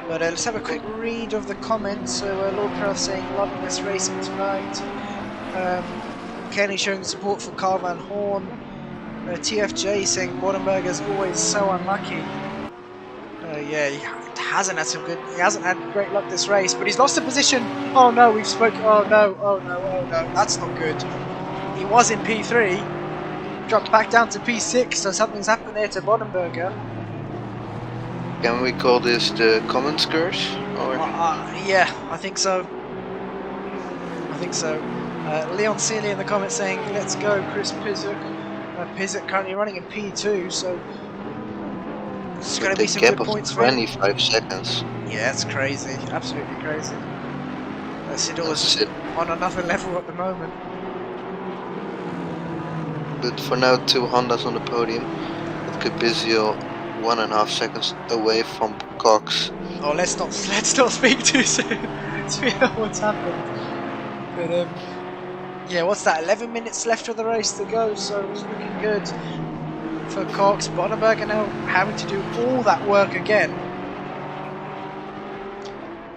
But let's have a quick read of the comments. So Lord Perth saying, loving this racing tonight. Kenny showing support for Carl Van Hoorn. TFJ saying Bottenberger's always so unlucky. Yeah, he hasn't had great luck this race, but he's lost a position. Oh no, we've spoken. Oh no, that's not good. He was in P3, dropped back down to P6, so something's happened there to Bottenberger. Can we call this the comments curse? Or? Yeah, I think so. Leon Seeley in the comments saying, let's go, Chris Pizzuk. Pizzuk currently running in P2, so it's going to be some good points for him. 25 seconds. Yeah, it's crazy, absolutely crazy. Sidor's on another level at the moment. But for now, 2 Hondas on the podium, with Cavizio 1.5 seconds away from Cox. Oh, let's not speak too soon to figure out what's happened. But yeah, what's that? 11 minutes left of the race to go, so it's looking good for Cox. Bottenberger now having to do all that work again.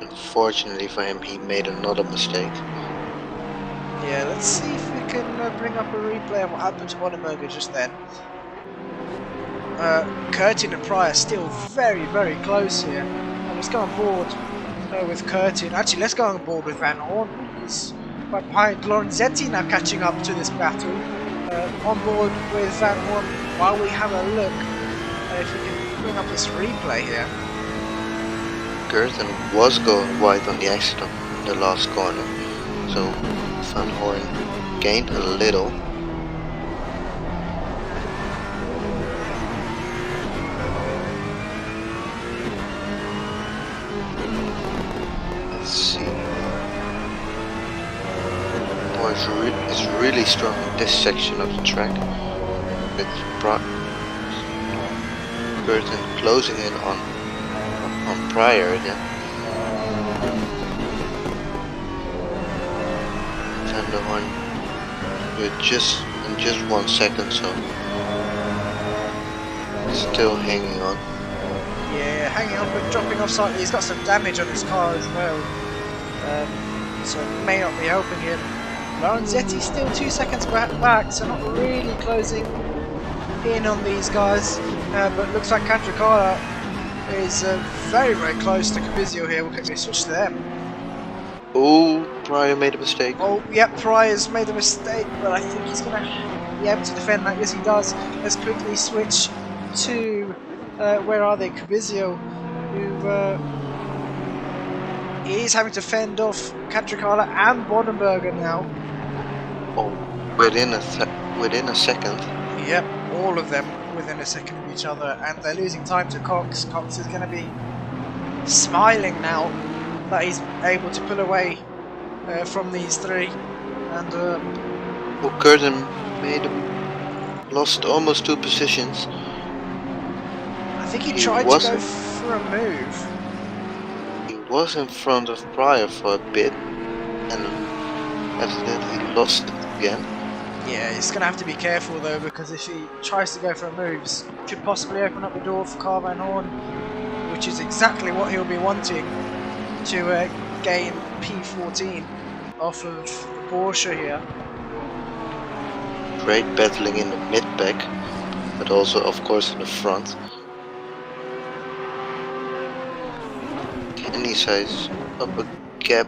Unfortunately for him, he made another mistake. Yeah, let's see if we can bring up a replay of what happened to Bottenberger just then. Curtin and Pryor still very, very close here. And let's go on board with Curtin. Actually, let's go on board with Van Hoorn, because But behind Lorenzetti now catching up to this battle. On board with Van Hoorn while we have a look if we can bring up this replay here. Curtin was going wide on the exit of the last corner, so Van Hoorn gained a little. Let's see. Is really strong in this section of the track, with Curtin closing in on Pryor again. Van der Hoorn with just 1 second, so still hanging on. Yeah, hanging on but dropping off slightly. He's got some damage on his car as well, so it may not be helping him. Lorenzetti still 2 seconds back, so not really closing in on these guys, but looks like Catricala is very close to Capizio here. We'll quickly switch to them. Oh, Pryor made a mistake. Oh, yep, Pryor's made a mistake, but I think he's going to be able to defend that. Yes, he does. Let's quickly switch to, where are they? Capizio, who is having to fend off Catricala and Bodenberger now. Oh, within a second. Yep, all of them within a second of each other, and they're losing time to Cox. Cox is going to be smiling now that he's able to pull away from these three. And oh, Curtin lost almost 2 positions. I think he tried to go for a move. He was in front of Pryor for a bit, and evidently lost it again. Yeah, he's going to have to be careful though, because if he tries to go for a move, could possibly open up the door for Carl Van Hoorn, which is exactly what he'll be wanting to gain P14 off of the Porsche here. Great battling in the mid-pack, but also of course in the front. Any size up a gap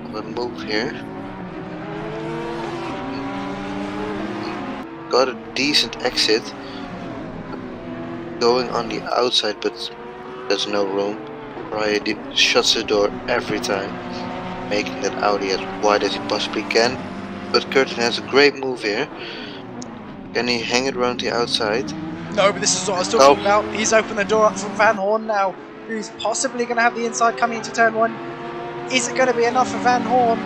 of a move here. Got a decent exit going on the outside, but there's no room. Pryor shuts the door every time, making that Audi as wide as he possibly can. But Curtin has a great move here. Can he hang it around the outside? No, but this is what I was talking about. He's opened the door up for Van Hoorn now, who's possibly going to have the inside coming into turn 1. Is it going to be enough for Van Hoorn?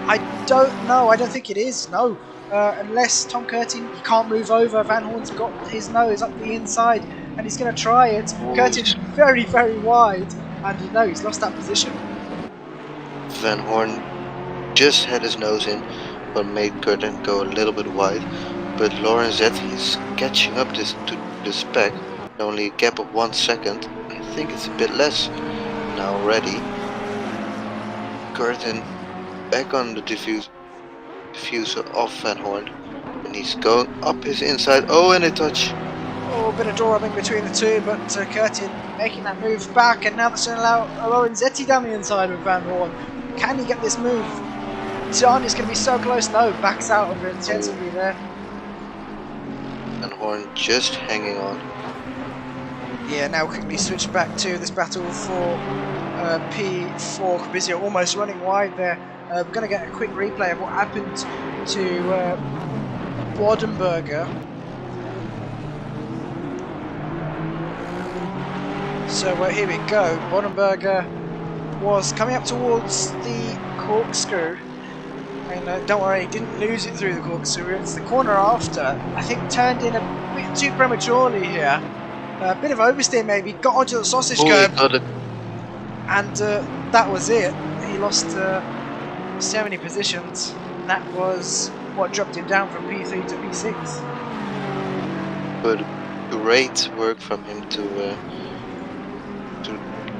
I don't know. I don't think it is, no. Unless Tom Curtin, he can't move over. Van Hoorn's got his nose up the inside and he's going to try it. Curtin's very wide, and no, he's lost that position. Van Hoorn just had his nose in, but made Curtin go a little bit wide. But Lorenzetti is catching up to this pack. Only a gap of 1 second. I think it's a bit less now already. Curtin back on the diffuser off Van Hoorn, and he's going up his inside. Oh, and a touch. Oh, a bit of door rubbing between the two, but Curtin making that move back, and now that's going to allow Lorenzetti down the inside with Van Hoorn. Can he get this move done? It's going to be so close. No, backs out of it sensibly there. Van Hoorn just hanging on. Yeah, now quickly switch back to this battle for P4. Capizio almost running wide there. We're going to get a quick replay of what happened to Bodenberger. So here we go. Bodenberger was coming up towards the corkscrew, and don't worry, he didn't lose it through the corkscrew. It's the corner after. I think turned in a bit too prematurely here. A bit of oversteer maybe. Got onto the sausage curb, and that was it. He lost so many positions. That was what dropped him down from P3 to P6. But great work from him to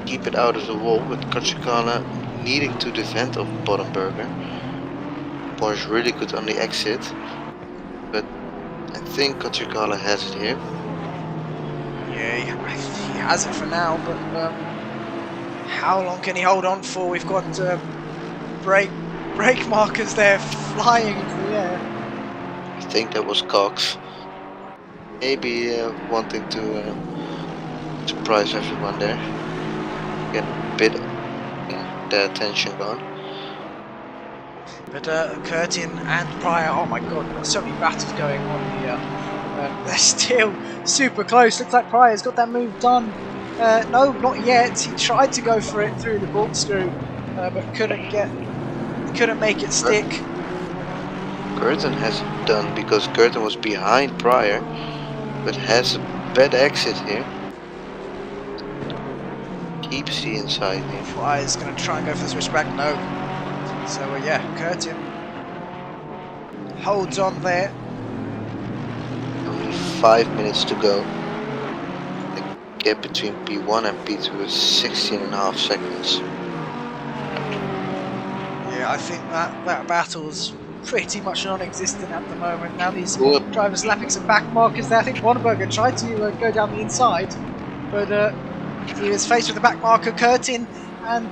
keep it out of the wall, with Catricala needing to defend of Bodenberger. Porsche really good on the exit, but I think Catricala has it here. Yeah, he has it for now, but how long can he hold on for? We've got brake brake markers there flying into the air. I think that was Cox. Maybe wanting to surprise everyone there. Get a bit their attention going. But Curtin and Pryor, oh my god, there's so many battles going on here. They're still super close. Looks like Pryor's got that move done. No, not yet. He tried to go for it through the corkscrew, but couldn't make it stick. Curtin has it done because Curtin was behind Pryor, but has a bad exit here. Keeps the inside here. Pryor's going to try and go for the switchback. No. So yeah, Curtin holds on there. Only 5 minutes to go. The gap between P1 and P2 is 16.5 seconds. Yeah, I think that battle's pretty much non-existent at the moment. Now these drivers lapping some back markers there. I think Wannenberger tried to go down the inside, but he was faced with the back marker. Curtin and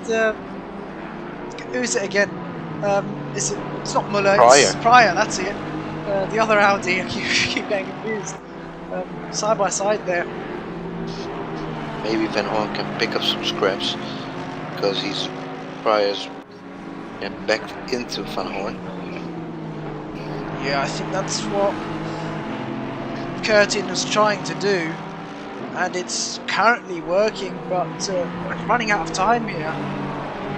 who's it again? It's not Müller, it's Pryor, that's it. The other Audi, I keep getting confused. Side by side there. Maybe Van Hoorn can pick up some scraps because Pryor's backed into Van Hoorn. Yeah, I think that's what Curtin was trying to do, and it's currently working, but running out of time here.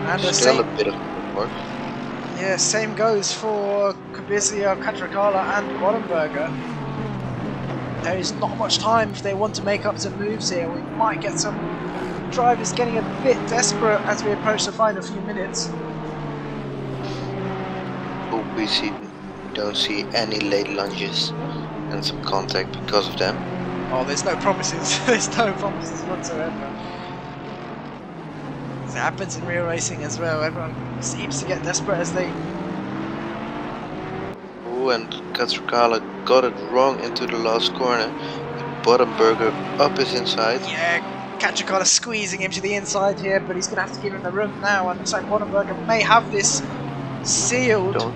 And still a bit of work. Yeah, same goes for Kubizia, Katrikala and Wannenberger. There is not much time if they want to make up some moves here. We might get some drivers getting a bit desperate as we approach the final few minutes. Hope we don't see any late lunges and some contact because of them. Oh, there's no promises. There's no promises whatsoever. It happens in real racing as well. Everyone seems to get desperate as they... Oh, and Katrikala got it wrong into the last corner. Wannenberger up his inside. Yeah, Katrikala squeezing him to the inside here, but he's going to have to give him the room now. And looks like Wannenberger may have this sealed. Don't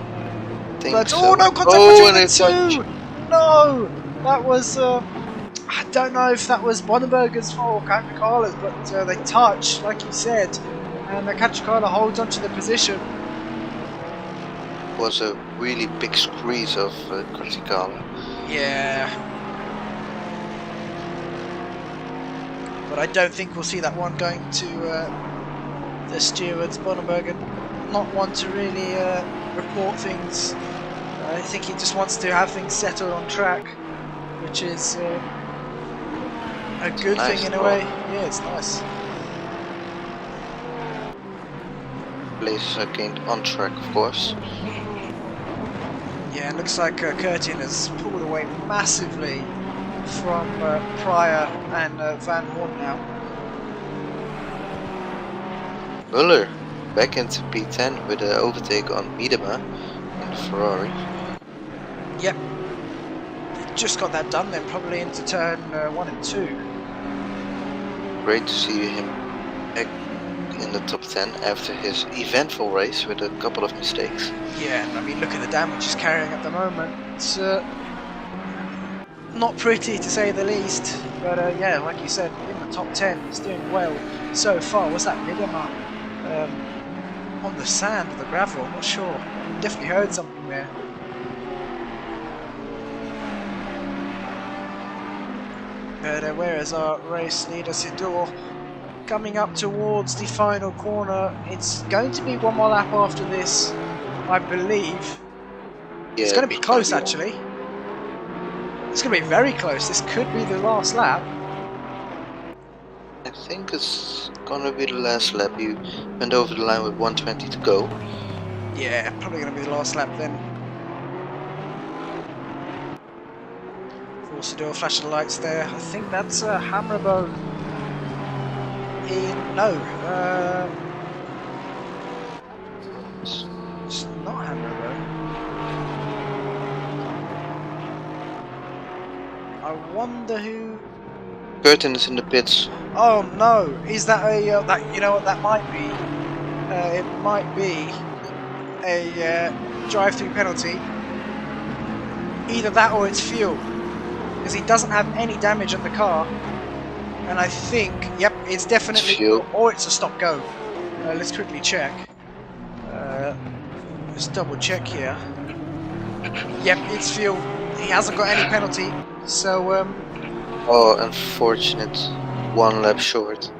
think but, so. oh no, contact between the two! No! That was... I don't know if that was Wannenberger's fault or Katrikala's, but they touch, like you said, and Katrikala holds onto the position. Was a really big squeeze of Katrikala. Yeah. But I don't think we'll see that one going to the stewards. Wannenberger not one to really report things. I think he just wants to have things settled on track, which is a good thing in a way. Yeah, it's nice. Places are gained on track, of course. Yeah, it looks like Curtin has pulled away massively from Pryor and Van Hoorn now. Müller back into P10 with an overtake on Miedema in the Ferrari. Yep. Just got that done, then probably into turn 1 and 2. Great to see him back in the top 10 after his eventful race with a couple of mistakes. Yeah, and I mean, look at the damage he's carrying at the moment. It's not pretty to say the least, but yeah, like you said, in the top 10, he's doing well so far. Was that Miedema on the sand or the gravel? I'm not sure. Definitely heard something there. But where is our race leader, Sidor? Coming up towards the final corner. It's going to be one more lap after this, I believe. Yeah, it's going to be close, actually. It's going to be very close. This could be the last lap. I think it's going to be the last lap. You went over the line with 120 to go. Yeah, probably going to be the last lap then. Also do a flash of lights there. I think that's Hammerbo. No, it's not Hammerbo. I wonder who. Curtin is in the pits. Oh no! Is that a that? You know what? That might be. It might be a drive-through penalty. Either that or it's fuel, because he doesn't have any damage on the car. And I think, yep, it's definitely fuel. Or it's a stop-go. Let's quickly check. Let's double check here. Yep, it's fuel. He hasn't got any penalty, so Oh, unfortunate. 1 lap short.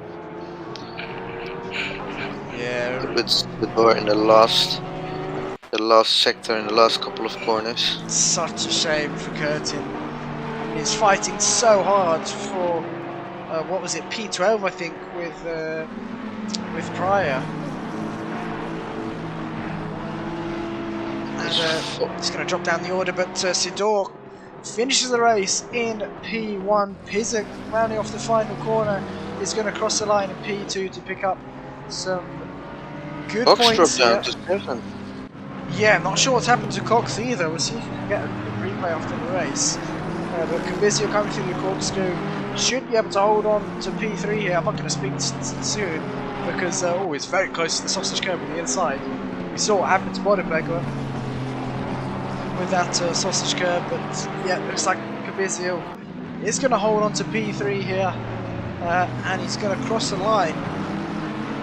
yeah. With the door in the last sector in the last couple of corners. Such a shame for Curtin. He's fighting so hard for what was it, P12 I think with Pryor. And he's going to drop down the order, but Sidor finishes the race in P1. Pizek, rounding off the final corner, is going to cross the line in P2 to pick up some good Cox points dropped here. down to 7. Yeah, I'm not sure what's happened to Cox either. We'll see if we can get a replay after the race. But Cabizio coming through the corkscrew should be able to hold on to P3 here. I'm not going to speak soon because it's very close to the sausage curb on the inside. We saw what happened to Bodebegger with that sausage curb, but yeah, looks like Cabizio is going to hold on to P3 here, and he's going to cross the line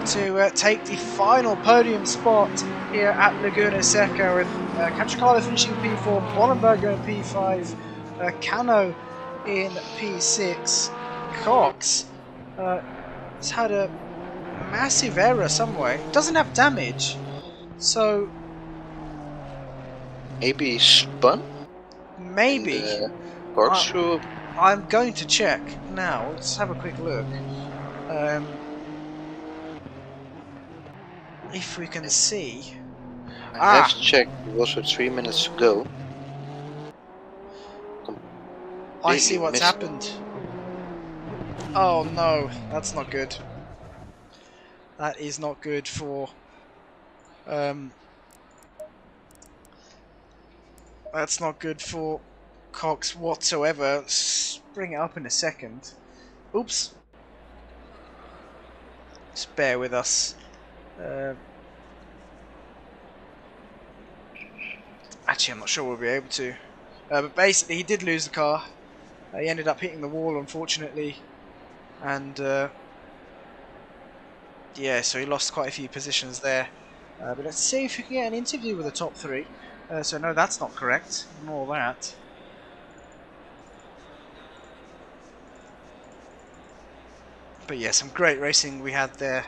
to take the final podium spot here at Laguna Seca, with Catricalo finishing P4, Bollenberger in P5, Cano in P6. Cox has had a massive error somewhere. Doesn't have damage, so Maybe he spun? maybe. Corkscrew? I'm going to check now. Let's have a quick look. If we can see. I have checked, it was with 3 minutes to go. I see what's missed. happened. Oh no, that's not good. That is not good for that's not good for Cox whatsoever. Bring it up in a second. Oops. Just bear with us. Actually, I'm not sure we'll be able to. But basically, he did lose the car. He ended up hitting the wall, unfortunately. And yeah, so he lost quite a few positions there. But let's see if we can get an interview with the top 3. So no, that's not correct. Ignore that. But yeah, some great racing we had there.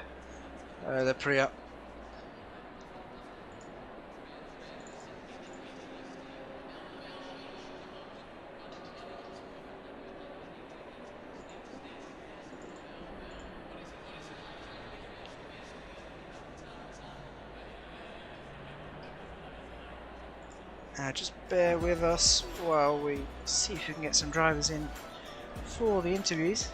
The pre-up. Just bear with us while we see if we can get some drivers in for the interviews.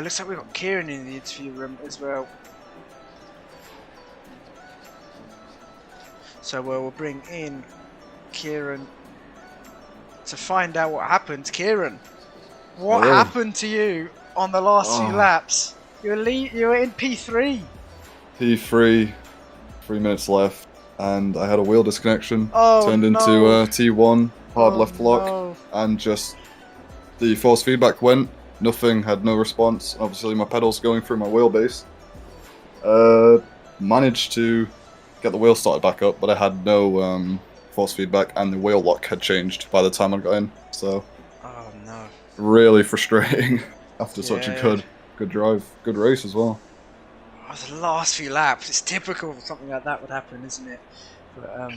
Looks like we've got Kieran in the interview room as well. So we'll bring in Kieran to find out what happened. Kieran, what happened to you on the last few laps? You were in P3. P3, 3 minutes left, and I had a wheel disconnection. Turned into T1, hard left lock, and just the force feedback went. Nothing, had no response. Obviously my pedals going through my wheelbase. Managed to get the wheel started back up, but I had no force feedback, and the wheel lock had changed by the time I got in. So, oh no, really frustrating after such a good drive, good race as well. Oh, the last few laps, it's typical something like that would happen, isn't it? But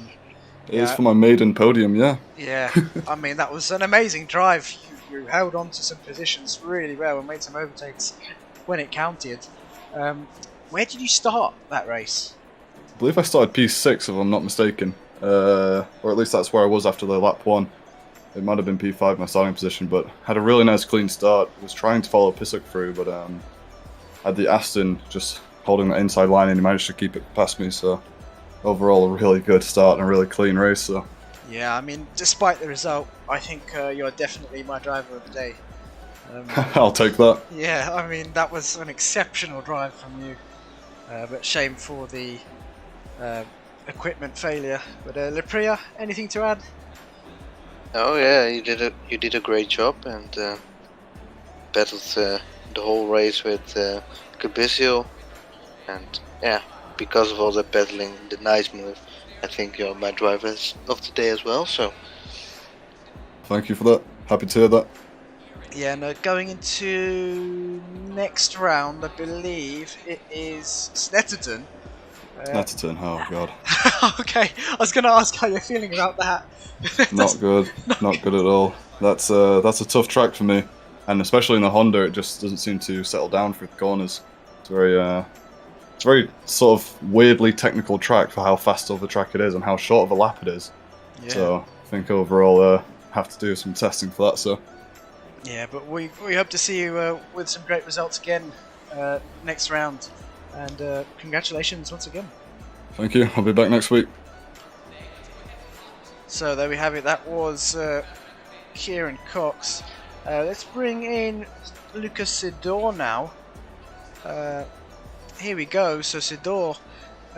It is for my maiden podium, yeah. Yeah, I mean, that was an amazing drive. You held on to some positions really well and made some overtakes when it counted. Where did you start that race? I believe I started P6 if I'm not mistaken. Or at least that's where I was after the lap 1. It might have been P5 my starting position, but had a really nice clean start. Was trying to follow Pisuk through, but had the Aston just holding that inside line and he managed to keep it past me, so overall a really good start and a really clean race. So yeah, I mean, despite the result, I think you're definitely my driver of the day. I'll take that. Yeah, I mean, that was an exceptional drive from you, but shame for the equipment failure. But Lepria, anything to add? Oh yeah, you did a great job and battled the whole race with Cabizio, and yeah, because of all the battling, the nice move, I think you're my driver of the day as well. So thank you for that. Happy to hear that. Yeah, no, going into next round, I believe it is Snetterton. Snetterton, oh god. Okay, I was going to ask how you're feeling about that. Not good, not good at all. That's a tough track for me, and especially in the Honda, it just doesn't seem to settle down through the corners. It's very sort of weirdly technical track for how fast of a track it is and how short of a lap it is. Yeah. So I think overall have to do some testing for that. So yeah, but we hope to see you with some great results again next round, and congratulations once again. Thank you. I'll be back next week. So there we have it. That was Kieran Cox. Let's bring in Lucas Sidor now. Here we go. So Sidor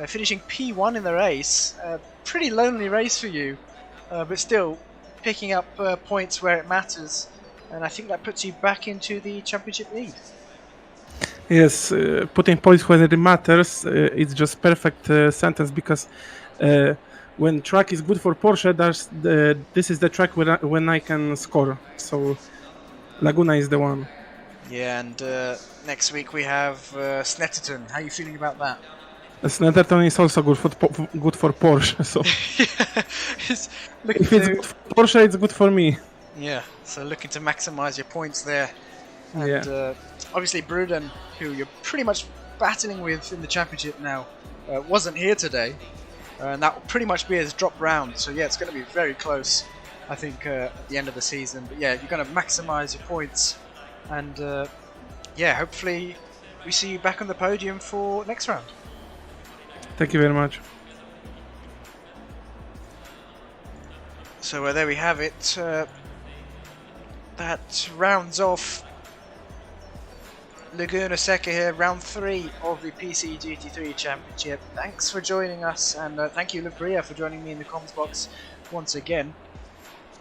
finishing P1 in the race. Pretty lonely race for you, but still picking up points where it matters. And I think that puts you back into the championship lead. Yes, putting points where it matters, it's just perfect sentence, because when track is good for Porsche, this is the track when I can score. So Laguna is the one. Yeah, and next week we have Snetterton. How are you feeling about that? Snetterton is also good for Porsche. So yeah, if it's good for Porsche, it's good for me. Yeah, so looking to maximise your points there. And yeah. Obviously Bruden, who you're pretty much battling with in the championship now, wasn't here today. And that will pretty much be his drop round. So yeah, it's going to be very close, I think, at the end of the season. But yeah, you're going to maximise your points. And yeah, hopefully we see you back on the podium for next round. Thank you very much. So there we have it. That rounds off Laguna Seca here, round 3 of the PC GT3 Championship. Thanks for joining us, and thank you, Lepria, for joining me in the comms box once again.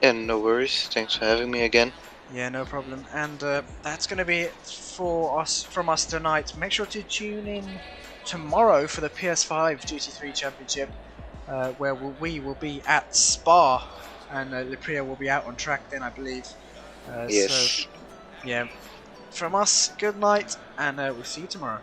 And no worries, thanks for having me again. Yeah, no problem. And that's going to be it from us tonight. Make sure to tune in tomorrow for the PS5 GT3 Championship, where we will be at Spa, and Lepria will be out on track then, I believe. Yes. So, yeah, from us, good night, and we'll see you tomorrow.